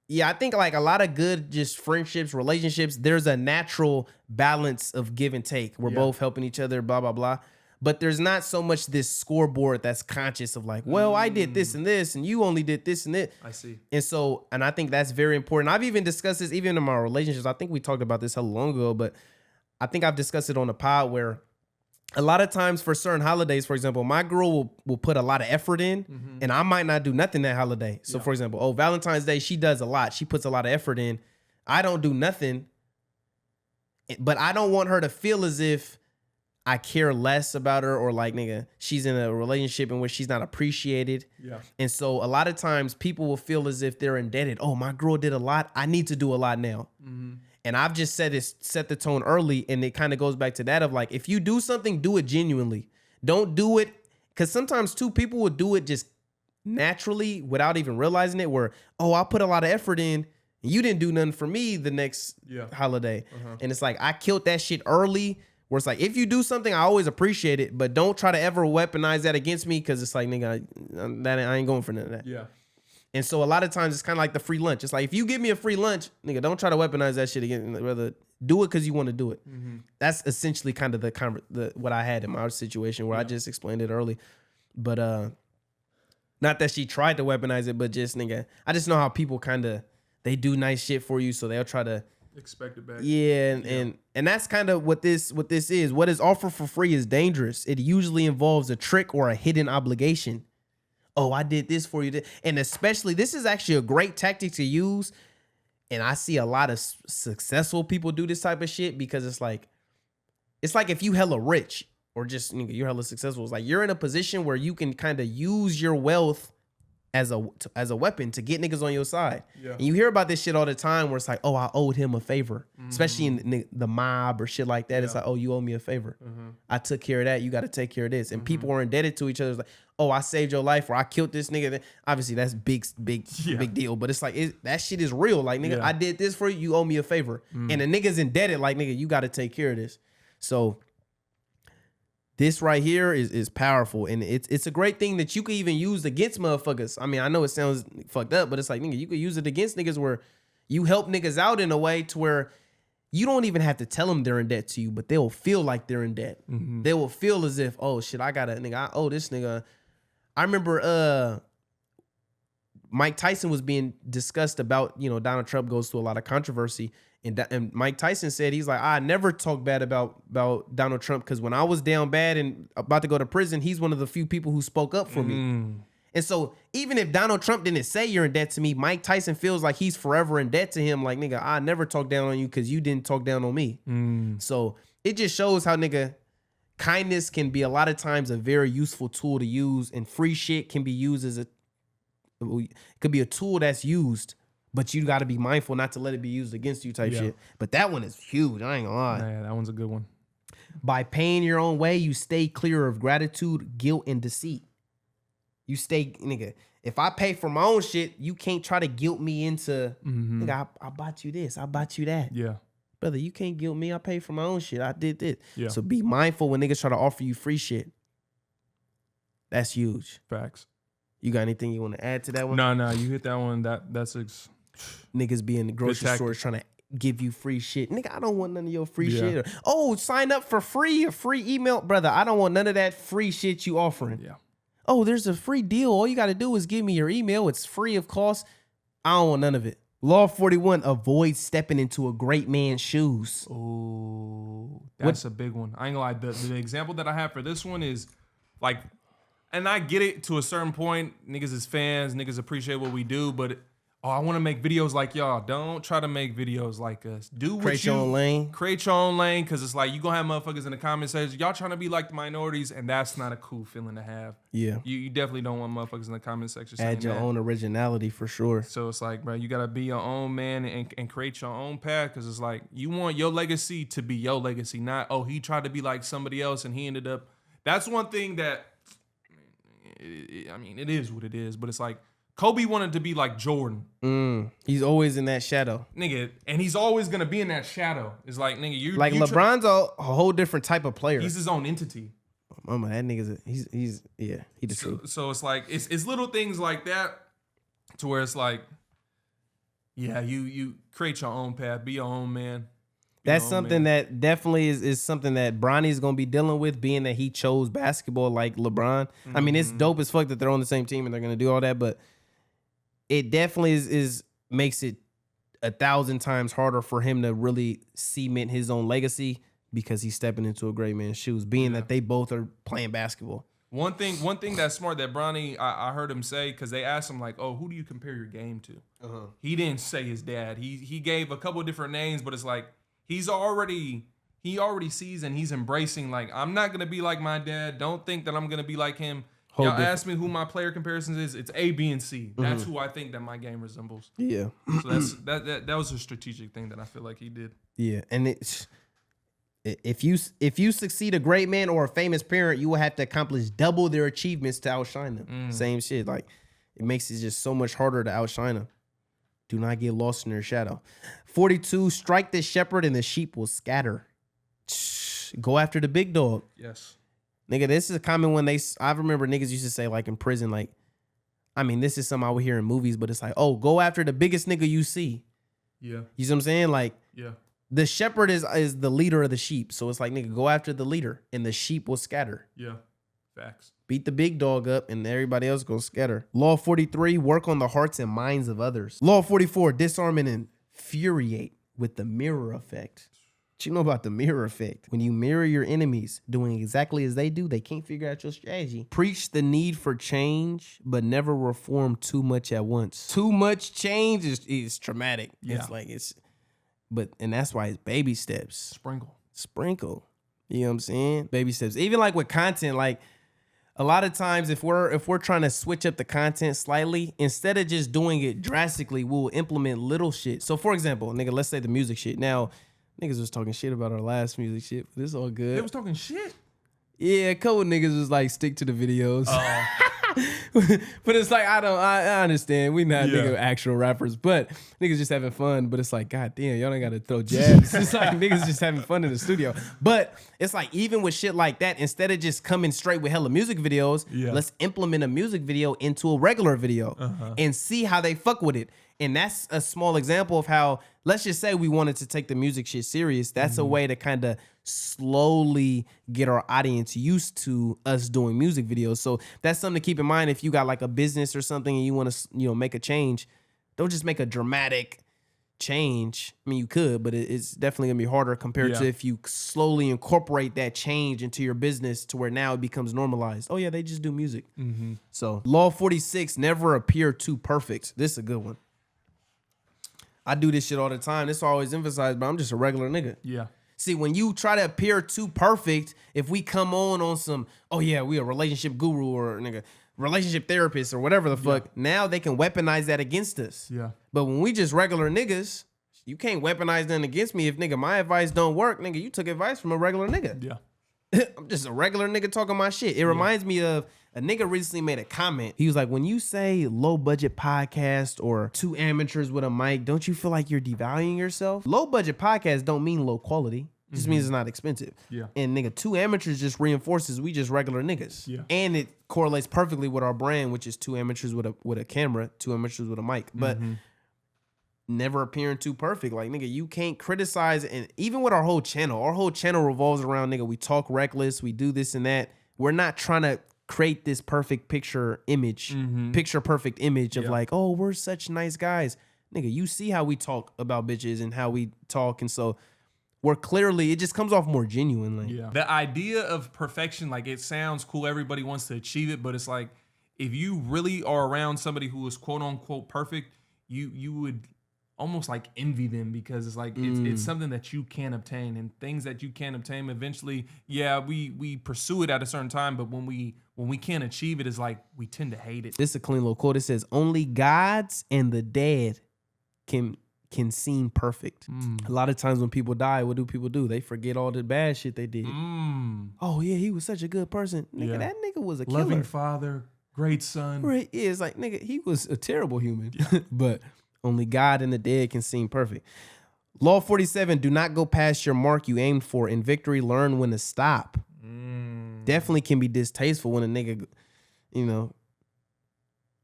yeah, I think like a lot of good just friendships, relationships, there's a natural balance of give and take. We're both helping each other, blah, blah, blah. But there's not so much this scoreboard that's conscious of like, well, I did this and this, and you only did this and that. I see. And so, and I think that's very important. I've even discussed this even in my relationships. I think we talked about this hella long ago, but I think I've discussed it on the pod where a lot of times for certain holidays, for example, my girl will put a lot of effort in, and I might not do nothing that holiday. So, for example, Valentine's Day, she does a lot. She puts a lot of effort in. I don't do nothing, but I don't want her to feel as if I care less about her, or like, nigga, she's in a relationship in which she's not appreciated. Yeah. And so a lot of times people will feel as if they're indebted. Oh, my girl did a lot. I need to do a lot now. And I've just set the tone early, and it kind of goes back to that of like, if you do something, do it genuinely. Don't do it, because sometimes two people will do it just naturally without even realizing it, where, oh, I put a lot of effort in, and you didn't do nothing for me the next holiday. And it's like, I killed that shit early, where it's like, if you do something, I always appreciate it, but don't try to ever weaponize that against me, because it's like, nigga, I ain't going for none of that. Yeah. And so a lot of times it's kind of like the free lunch. It's like, if you give me a free lunch, nigga, don't try to weaponize that shit again. Rather do it because you want to do it. That's essentially kind of the what I had in my situation, where I just explained it early. But not that she tried to weaponize it, but just, nigga, I just know how people kind of, they do nice shit for you, so they'll try to Expect it back. Yeah, and that's kind of what this is. What is offered for free is dangerous. It usually involves a trick or a hidden obligation. Oh, I did this for you. And especially, this is actually a great tactic to use. And I see a lot of successful people do this type of shit, because it's like if you hella rich, or just, you're hella successful. It's like you're in a position where you can kind of use your wealth as a weapon to get niggas on your side. Yeah. And you hear about this shit all the time, where it's like, oh, I owed him a favor, especially in the mob or shit like that. It's like, oh, you owe me a favor. I took care of that. You got to take care of this. And people are indebted to each other. It's like, oh, I saved your life, or I killed this nigga. Obviously, that's big deal. But it's like, that shit is real. Like, nigga, I did this for you. You owe me a favor. And the nigga's indebted. Like, nigga, you got to take care of this. So this right here is powerful, and it's a great thing that you could even use against motherfuckers. I mean, I know it sounds fucked up, but it's like, nigga, you could use it against niggas, where you help niggas out in a way to where you don't even have to tell them they're in debt to you, but they will feel like they're in debt. They will feel as if, oh shit, I owe this nigga. I remember Mike Tyson was being discussed about, Donald Trump goes through a lot of controversy. And Mike Tyson said, he's like, I never talk bad about Donald Trump, because when I was down bad and about to go to prison, he's one of the few people who spoke up for me. And so even if Donald Trump didn't say you're in debt to me, Mike Tyson feels like he's forever in debt to him. Like, nigga, I never talk down on you because you didn't talk down on me. So it just shows how, nigga, kindness can be a lot of times a very useful tool to use, and free shit can be used as it could be a tool that's used. But you got to be mindful not to let it be used against you type shit. But that one is huge. I ain't gonna lie. Yeah, that one's a good one. By paying your own way, you stay clear of gratitude, guilt, and deceit. You stay, nigga. If I pay for my own shit, you can't try to guilt me into, nigga, I bought you this, I bought you that. Yeah. Brother, you can't guilt me. I paid for my own shit. I did this. Yeah. So be mindful when niggas try to offer you free shit. That's huge. Facts. You got anything you want to add to that one? No, you hit that one. That's Niggas be in the grocery stores trying to give you free shit. Nigga, I don't want none of your free shit. Or, sign up for free, a free email. Brother, I don't want none of that free shit you offering. Yeah. Oh, there's a free deal. All you got to do is give me your email. It's free of cost. I don't want none of it. Law 41, avoid stepping into a great man's shoes. Oh, that's a big one. I ain't gonna lie. The example that I have for this one is like, and I get it to a certain point. Niggas is fans. Niggas appreciate what we do, but I want to make videos like y'all. Don't try to make videos like us. Do what Create your own lane. Create your own lane, because it's like you gonna have motherfuckers in the comment section. Y'all trying to be like the minorities, and that's not a cool feeling to have. Yeah. You definitely don't want motherfuckers in the comment section saying Add your that. own originality for sure. So it's like, bro, you gotta be your own man and create your own path, because it's like you want your legacy to be your legacy, not, oh, he tried to be like somebody else and he ended up. That's one thing that, I mean, it is what it is, but it's like Kobe wanted to be like Jordan. He's always in that shadow. Nigga, and he's always gonna be in that shadow. It's like, nigga, you like LeBron's a whole different type of player. He's his own entity. Mama, that nigga's he the truth. So it's like it's little things like that to where it's like, yeah, you create your own path, be your own man. That's something that definitely is something that Bronny's gonna be dealing with, being that he chose basketball like LeBron. I mean, it's dope as fuck that they're on the same team and they're gonna do all that, but it definitely is makes it 1,000 times harder for him to really cement his own legacy, because he's stepping into a great man's shoes, being that they both are playing basketball. One thing that's smart that Bronny, I heard him say, because they asked him like, "Oh, who do you compare your game to?" He didn't say his dad. He gave a couple of different names, but it's like he already sees and he's embracing like, I'm not gonna be like my dad. Don't think that I'm gonna be like him. Y'all ask me who my player comparisons is. It's A, B, and C. That's who I think that my game resembles. Yeah. So that was a strategic thing that I feel like he did. Yeah, and it's if you succeed a great man or a famous parent, you will have to accomplish double their achievements to outshine them. Same shit. Like it makes it just so much harder to outshine them. Do not get lost in their shadow. 42, strike the shepherd and the sheep will scatter. Go after the big dog. Yes. Nigga, this is a common one. I remember niggas used to say like in prison, like, I mean, this is something I would hear in movies, but it's like, oh, go after the biggest nigga you see. Yeah. You see what I'm saying? Like, Yeah. the shepherd is the leader of the sheep. So it's like, nigga, go after the leader and the sheep will scatter. Yeah. Facts. Beat the big dog up and everybody else gonna scatter. Law 43, work on the hearts and minds of others. Law 44, disarm and infuriate with the mirror effect. What you know about the mirror effect? When you mirror your enemies doing exactly as they do, they can't figure out your strategy. Preach the need for change, but never reform too much at once. Too much change is traumatic. Yeah. It's like and that's why it's baby steps. Sprinkle. You know what I'm saying? Baby steps. Even like with content, like a lot of times if we're trying to switch up the content slightly, instead of just doing it drastically, we'll implement little shit. So for example, nigga, let's say the music shit. Now, niggas was talking shit about our last music shit, but it's all good. They was talking shit. Yeah, a couple niggas was like, stick to the videos. But it's like, I understand. We not nigga actual rappers, but niggas just having fun. But it's like, God damn, y'all ain't got to throw jabs. It's like niggas just having fun in the studio. But it's like, even with shit like that, instead of just coming straight with hella music videos, let's implement a music video into a regular video and see how they fuck with it. And that's a small example of how, let's just say we wanted to take the music shit serious. That's a way to kind of slowly get our audience used to us doing music videos. So that's something to keep in mind. If you got like a business or something and you want to, make a change, don't just make a dramatic change. I mean, you could, but it's definitely gonna be harder compared to if you slowly incorporate that change into your business to where now it becomes normalized. Oh yeah, they just do music. So law 46, never appear too perfect. This is a good one. I do this shit all the time. This always emphasized, but I'm just a regular nigga. Yeah. See, when you try to appear too perfect, if we come on some, oh yeah, we a relationship guru or nigga relationship therapist or whatever the fuck, now they can weaponize that against us. Yeah. But when we just regular niggas, you can't weaponize that against me. If nigga my advice don't work, nigga, you took advice from a regular nigga. Yeah. I'm just a regular nigga talking my shit. It reminds me of a nigga recently made a comment. He was like, when you say low budget podcast or two amateurs with a mic, don't you feel like you're devaluing yourself? Low budget podcast don't mean low quality. It just means it's not expensive. Yeah. And nigga, two amateurs just reinforces we just regular niggas. Yeah. And it correlates perfectly with our brand, which is two amateurs with a camera, two amateurs with a mic. But never appearing too perfect. Like, nigga, you can't criticize. And even with our whole channel revolves around, nigga, we talk reckless, we do this and that. We're not trying to create this perfect picture perfect image of like, oh, we're such nice guys. Nigga, you see how we talk about bitches and how we talk. And so we're clearly, it just comes off more genuinely. Yeah. The idea of perfection, like it sounds cool. Everybody wants to achieve it, but it's like, if you really are around somebody who is quote unquote perfect, you would almost like envy them, because it's like it's something that you can't obtain, and things that you can't obtain eventually, we pursue it at a certain time, but when we can't achieve it, it's like we tend to hate it. This is a clean little quote. It says, only gods and the dead can seem perfect. A lot of times when people die, what do people do? They forget all the bad shit they did. Oh yeah, he was such a good person. Nigga, that nigga was a killer. Loving father, great son. Right. Yeah, it's like, nigga, he was a terrible human. But only God and the dead can seem perfect. Law 47, do not go past your mark you aimed for. In victory, learn when to stop. Definitely can be distasteful when a nigga,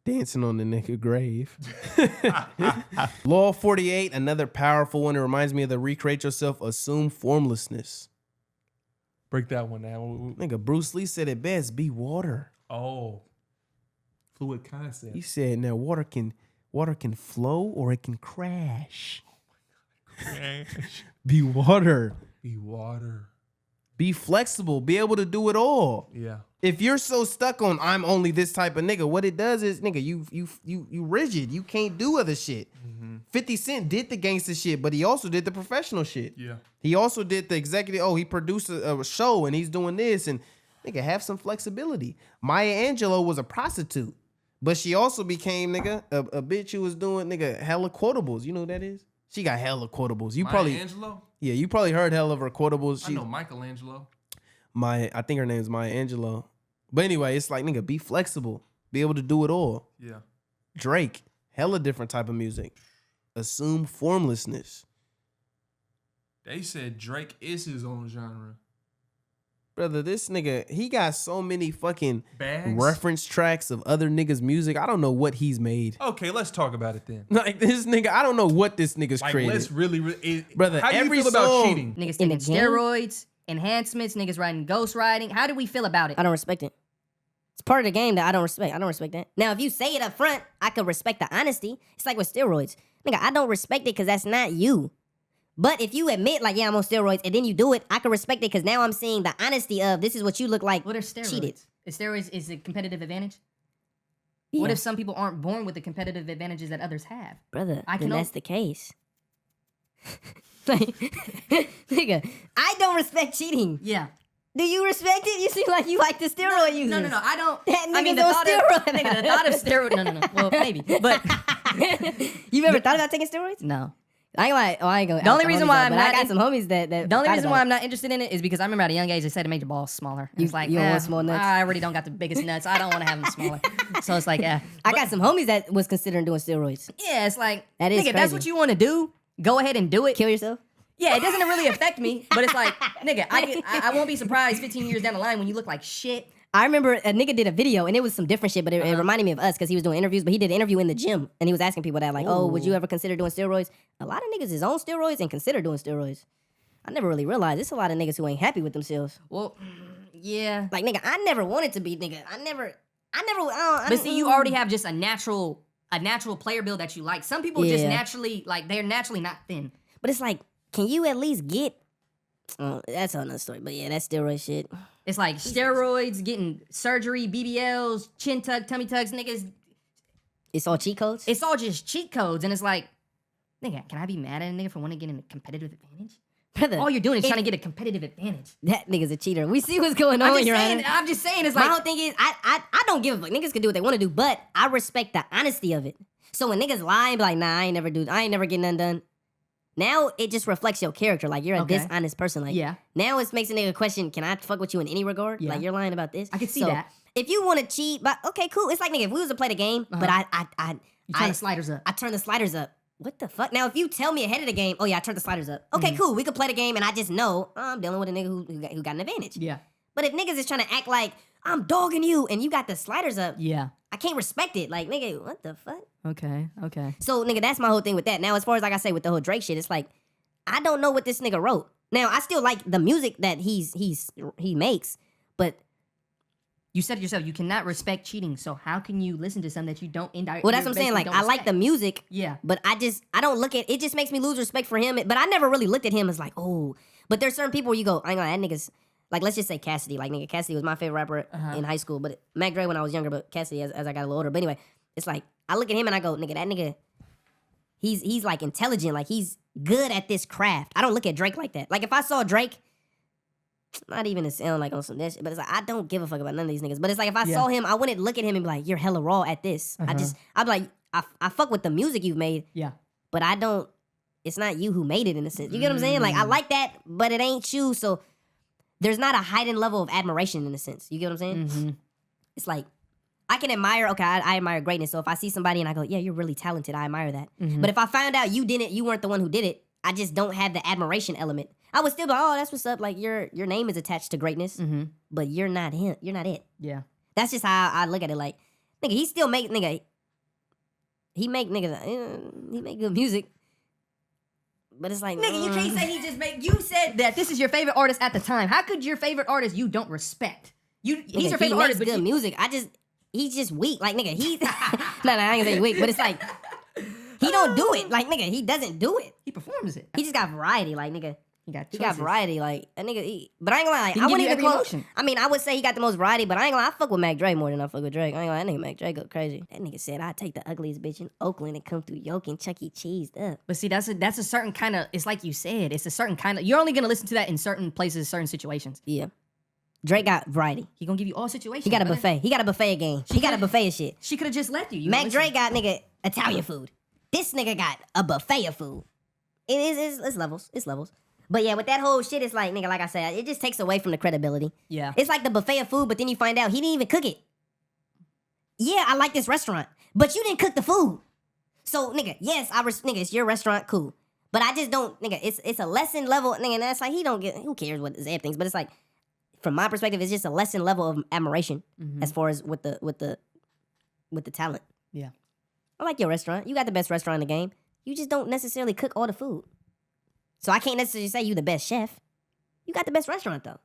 dancing on the nigga grave. Law 48, another powerful one. It reminds me of the recreate yourself, assume formlessness. Break that one down. Nigga, Bruce Lee said it best, be water. Oh. Fluid concept. He said, now water can flow or it can crash. Crash. Be water. Be water. Be flexible. Be able to do it all. Yeah. If you're so stuck on I'm only this type of nigga, what it does is, nigga, you rigid. You can't do other shit. 50 Cent did the gangster shit, but he also did the professional shit. Yeah. He also did the executive. Oh, he produced a show and he's doing this, and nigga, have some flexibility. Maya Angelou was a prostitute, but she also became, nigga, a bitch who was doing, nigga, hella quotables. You know who that is? She got hella quotables. You probably Angelou? Yeah, you probably heard hell of her quotables. I know Michelangelo. I think her name is Maya Angelou. But anyway, it's like, nigga, be flexible. Be able to do it all. Yeah. Drake, hella different type of music. Assume formlessness. They said Drake is his own genre. Brother, this nigga, he got so many fucking Bags? reference tracks of other niggas' music. I don't know what he's made. Okay, let's talk about it then. Like, this nigga, I don't know what this nigga's Like, created. let's really, Brother, how do you every feel about song- cheating? Niggas In the taking game? steroids, enhancements, niggas riding ghost riding. How do we feel about it? I don't respect it. It's part of the game that I don't respect. I don't respect that. Now, if you say it up front, I could respect the honesty. It's like with steroids. Nigga, I don't respect it because that's not you. But if you admit, like, yeah, I'm on steroids, and then you do it, I can respect it because now I'm seeing the honesty of this is what you look like. What are steroids? Cheated. Is steroids is a competitive advantage? Yeah. What if some people aren't born with the competitive advantages that others have? Brother, I then can that's the case. Like, nigga, I don't respect cheating. Yeah. Do you respect it? You seem like you like the steroid users. No. I don't. That I mean, nigga's on thought steroid. of, nigga, the thought of steroid. No. Well, maybe, but You ever thought about taking steroids? no. I ain't like. Oh, I ain't gonna. The only out reason homies why out, I'm but not I got in- some homies that. The only thought reason about why it. I'm not interested in it is because I remember at a young age they said it made your balls smaller. You- It's like, you don't want small nuts? I already don't got the biggest nuts. I don't want to have them smaller. So it's like, I got some homies that was considering doing steroids. yeah, it's like, That is nigga, that's crazy. what you want to do. Go ahead and do it. Kill yourself. Yeah, it doesn't really affect me, but it's like, nigga, I won't be surprised 15 years down the line when you look like shit. I remember a nigga did a video and it was some different shit, but it reminded me of us because he was doing interviews. But he did an interview in the gym and he was asking people that, like, oh, would you ever consider doing steroids? A lot of niggas is on steroids and consider doing steroids. I never really realized there's a lot of niggas who ain't happy with themselves. Well, yeah. Like, nigga, I never wanted to be, nigga. I never. But see, you already have just a natural player build that you like. Some people just Yeah. naturally, like, they're naturally not thin. But it's like, can you at least get? Oh, that's another story. But yeah, that's steroid shit. It's like steroids, getting surgery, BBLs, chin tuck, tummy tucks, niggas. It's all cheat codes. It's all just cheat codes, and it's like, nigga, can I be mad at a nigga for wanting to get a competitive advantage? Brother, All you're doing is it- trying to get a competitive advantage. that nigga's a cheater. We see what's going on I'm just here. saying. Honor. I'm just saying. It's My like, whole thing is, I don't give a fuck. Niggas can do what they want to do, but I respect the honesty of it. So when niggas lie and be like, nah, I ain't never getting nothing done. Now it just reflects your character. Like, you're a Okay. dishonest person. Like, Yeah. Now it makes a nigga question, can I fuck with you in any regard? Yeah. Like, you're lying about this. I could see So, that. If you want to cheat, but okay, cool. It's like, nigga, if we was to play the game, but you turn I the sliders up. I turn the sliders up. What the fuck? Now, if you tell me ahead of the game, oh yeah, I turned the sliders up. Okay, cool. We could play the game, and I just know I'm dealing with a nigga who got an advantage. Yeah. But if niggas is trying to act like I'm dogging you and you got the sliders up, Yeah. I can't respect it. Like, nigga, what the fuck? Okay. So, nigga, that's my whole thing with that. Now, as far as like I say with the whole Drake shit, it's like I don't know what this nigga wrote. Now, I still like the music that he makes, but You said it yourself. You cannot respect cheating. So how can you listen to something that you don't indirectly? well, that's what I'm saying. Like, I like the music. Yeah. But I don't look at it. Just makes me lose respect for him. But I never really looked at him as like, oh. But there's certain people where you go, I ain't gonna, that nigga's like, let's just say Cassidy. Like, nigga, Cassidy was my favorite rapper in high school. But Mac Dre when I was younger, but Cassidy as I got a little older. But anyway, it's like I look at him and I go, nigga, that nigga, he's like intelligent. Like, he's good at this craft. I don't look at Drake like that. Like, if I saw Drake, not even to sound like on some that shit, but it's like I don't give a fuck about none of these niggas. But it's like if I saw him, I wouldn't look at him and be like, you're hella raw at this. I'd be like, I fuck with the music you've made. Yeah. But I don't, it's not you who made it in a sense. You get what I'm saying? Like, I like that, but it ain't you. So there's not a heightened level of admiration in a sense. You get what I'm saying? Mm-hmm. It's like, I can admire, okay, I admire greatness. So if I see somebody and I go, yeah, you're really talented, I admire that. Mm-hmm. But if I found out you weren't the one who did it, I just don't have the admiration element. I would still be like, oh, that's what's up. Like, your name is attached to greatness, Mm-hmm. but you're not him. You're not it. Yeah. That's just how I look at it. Like, nigga, he still make, nigga, he make good music. But it's like, Nigga, you can't say he just made. You said that this is your favorite artist at the time. How could your favorite artist you don't respect? He's nigga, your favorite he artist, makes but good music. He's just weak. Like, nigga, he, no, I ain't gonna say weak, but it's like, he don't do it. Like, nigga, he doesn't do it. he performs it. He just got variety. Like, nigga, He got He got choices. variety, like a nigga. But I ain't gonna lie, He I can give wouldn't you even every call. emotion. I mean, I would say he got the most variety, but I ain't gonna lie, I fuck with Mac Dre more than I fuck with Drake. I ain't gonna lie, that nigga Mac Dre go crazy. That nigga said I'd take the ugliest bitch in Oakland and come through Yoke and Chuck E. Cheese up. But see, that's a certain kind of. It's like you said. It's a certain kind of. You're only gonna listen to that in certain places, certain situations. Yeah, Drake got variety. He gonna give you all situations. He got a brother. buffet. He got a buffet game. He got a buffet of shit. She could have just left you. You Mac listen. Dre got nigga Italian food. This nigga got a buffet of food. It's levels. It's levels. But yeah, with that whole shit, it's like, nigga, like I said, it just takes away from the credibility. Yeah. It's like the buffet of food, but then you find out he didn't even cook it. Yeah, I like this restaurant, but you didn't cook the food. So, nigga, yes, nigga, it's your restaurant, cool. But I just don't, nigga, it's a lesson level, nigga, and that's like, who cares what Zeb thinks, but it's like, from my perspective, it's just a lesson level of admiration as far as with the talent. Yeah. I like your restaurant. You got the best restaurant in the game. You just don't necessarily cook all the food. So I can't necessarily say you the best chef. You got the best restaurant though.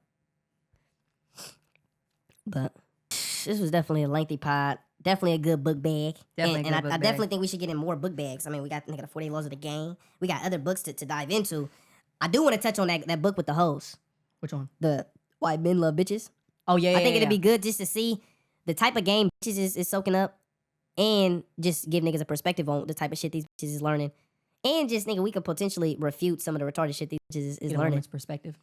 But this was definitely a lengthy pod. Definitely a good book bag. Definitely a and good book I bag. definitely think we should get in more book bags. I mean, we got nigga, the 48 Laws of the Game. We got other books to dive into. I do want to touch on that book with the host. Which one? The Why Men Love Bitches. Oh yeah. I think it'd yeah. be good just to see the type of game bitches is soaking up and just give niggas a perspective on the type of shit these bitches is learning. And just, nigga, we could potentially refute some of the retarded shit these bitches is Get a learning. woman's perspective.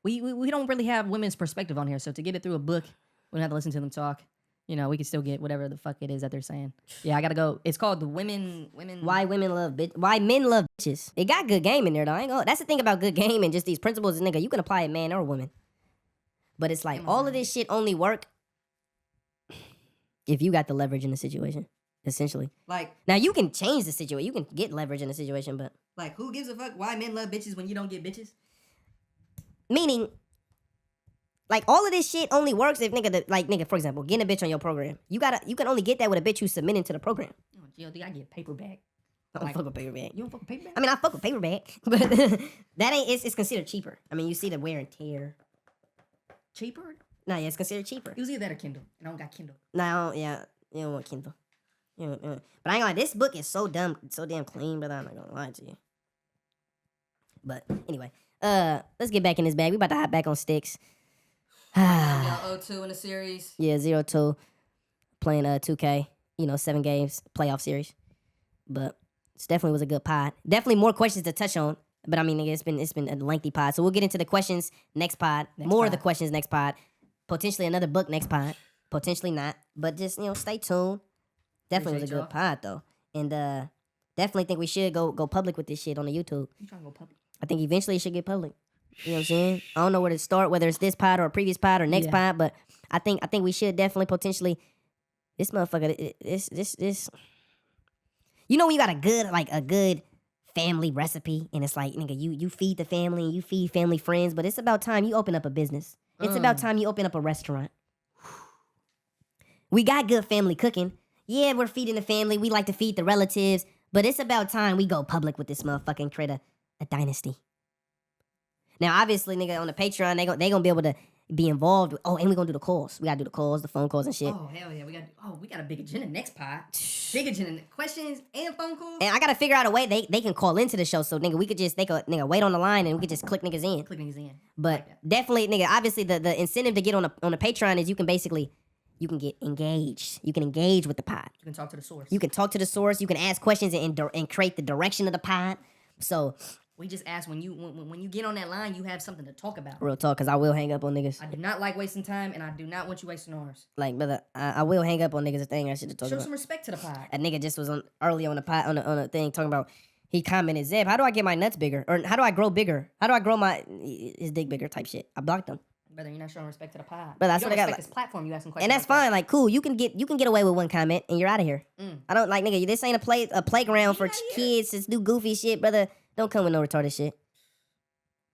We don't really have women's perspective on here, so to get it through a book, we don't have to listen to them talk. You know, we can still get whatever the fuck it is that they're saying. Yeah, I gotta go. It's called the Women. Why Men Love Bitches. It got good game in there, though. I ain't gonna, that's the thing about good game and just these principles, is, nigga, you can apply it man or woman. But it's like, all of this shit only work if you got the leverage in the situation, essentially. Like Now, you can change the situation. You can get leverage in the situation, but... who gives a fuck why men love bitches when you don't get bitches? Meaning, like, all of this shit only works if nigga, for example, getting a bitch on your program. You can only get that with a bitch who's submitting to the program. Oh, GLD, I get paperback. I don't fuck with paperback. You don't fuck with paperback? I mean, I fuck with paperback, but that ain't. It's considered cheaper. I mean, you see the wear and tear. Cheaper? No, yeah, it's considered cheaper. It was either that or Kindle, and I don't got Kindle. No, yeah, you don't want Kindle. But I ain't gonna lie, this book is so dumb, so damn clean, brother. I'm not gonna lie to you. But anyway, let's get back in this bag. We about to hop back on sticks. Yeah, 0-2 in the series. Yeah, 0-2. Playing 2K, 7 games, playoff series. But it definitely was a good pod. Definitely more questions to touch on. But I mean, nigga, it's been a lengthy pod. So we'll get into the questions next pod. More of the questions next pod. Potentially another book next pod. Potentially not. But just, stay tuned. Definitely was a Appreciate good y'all. pod though. And definitely think we should go public with this shit on the YouTube. You trying to go public? I think eventually it should get public. You know what I'm saying? I don't know where to start, whether it's this pod or a previous pod or next pod, but I think we should definitely potentially this motherfucker this you know when you got a good family recipe and it's like, nigga, you feed the family and you feed family friends, but it's about time you open up a business. It's about time you open up a restaurant. We got good family cooking. Yeah, we're feeding the family. We like to feed the relatives, but it's about time we go public with this motherfucking create a dynasty. Now, obviously, nigga, on the Patreon, they gonna be able to be involved. And we gonna do the calls. We gotta do the calls, the phone calls and shit. Oh hell yeah, we got a big agenda next pod. Big agenda, questions and phone calls. And I gotta figure out a way they can call into the show. So, nigga, they could wait on the line and we could just click niggas in. Click niggas in. But definitely, nigga, obviously the incentive to get on the Patreon is you can get engaged. You can engage with the pod. You can talk to the source. You can talk to the source. You can ask questions and create the direction of the pod. So, We just ask when you get on that line, you have something to talk about. real talk, because I will hang up on niggas. I do not like wasting time, and I do not want you wasting ours. Like, brother, I will hang up on niggas. A thing I should have talked Show about. some respect to the pod. A nigga just was early on the pod on a thing talking about. He commented, Zeb, how do I get my nuts bigger? Or how do I grow bigger? How do I grow his dick bigger? Type shit. I blocked him. Brother, you're not showing respect to the pod. Brother, I you swear don't to God, respect this platform. You asking questions, And that's like that. fine. Like, cool. You can get away with one comment and you're out of here. I don't like, nigga. This ain't a playground for kids to do goofy shit, brother. Don't come with no retarded shit.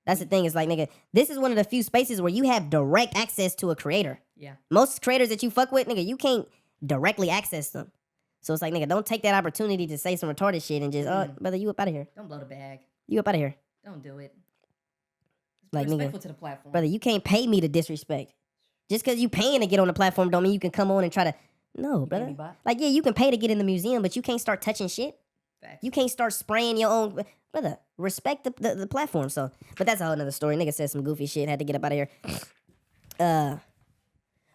That's the thing. It's like, nigga, this is one of the few spaces where you have direct access to a creator. Yeah. Most creators that you fuck with, nigga, you can't directly access them. So it's like, nigga, don't take that opportunity to say some retarded shit and just, oh, brother, you up out of here. Don't blow the bag. You up out of here. Don't do it. Like, Respectful nigga, to the platform. brother, you can't pay me to disrespect. Just because you paying to get on the platform don't mean you can come on and try to, no, brother. be bought. Like, yeah, you can pay to get in the museum, but you can't start touching shit. Facts. You can't start spraying your own. Brother, respect the platform. So, but that's a whole nother story. Nigga said some goofy shit. Had to get up out of here.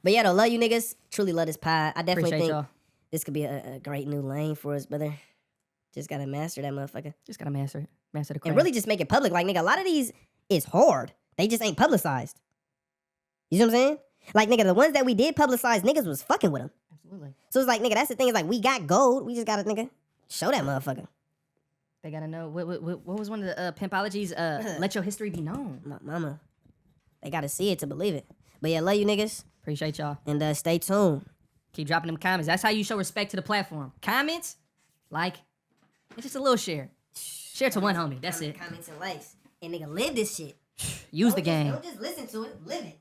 But yeah, though, love you niggas. Truly love this pod. I definitely Appreciate think y'all. this could be a great new lane for us, brother. Just gotta master that motherfucker. Just gotta master it. Master the craft. And really just make it public. Like, nigga, a lot of these is hard. They just ain't publicized. You see what I'm saying? Like, nigga, the ones that we did publicize, niggas was fucking with them. Absolutely. So it's like, nigga, that's the thing. Is like, we got gold. We just gotta, nigga, show that motherfucker. They gotta know. What was one of the pimpologies? Let your history be known. My mama. They gotta see it to believe it. But yeah, love you niggas. Appreciate y'all. And stay tuned. Keep dropping them comments. That's how you show respect to the platform. Comments, like, it's just a little share. Share to one homie. That's it. Comments and likes. And nigga, live this shit. Use the game. Don't just listen to it. Live it.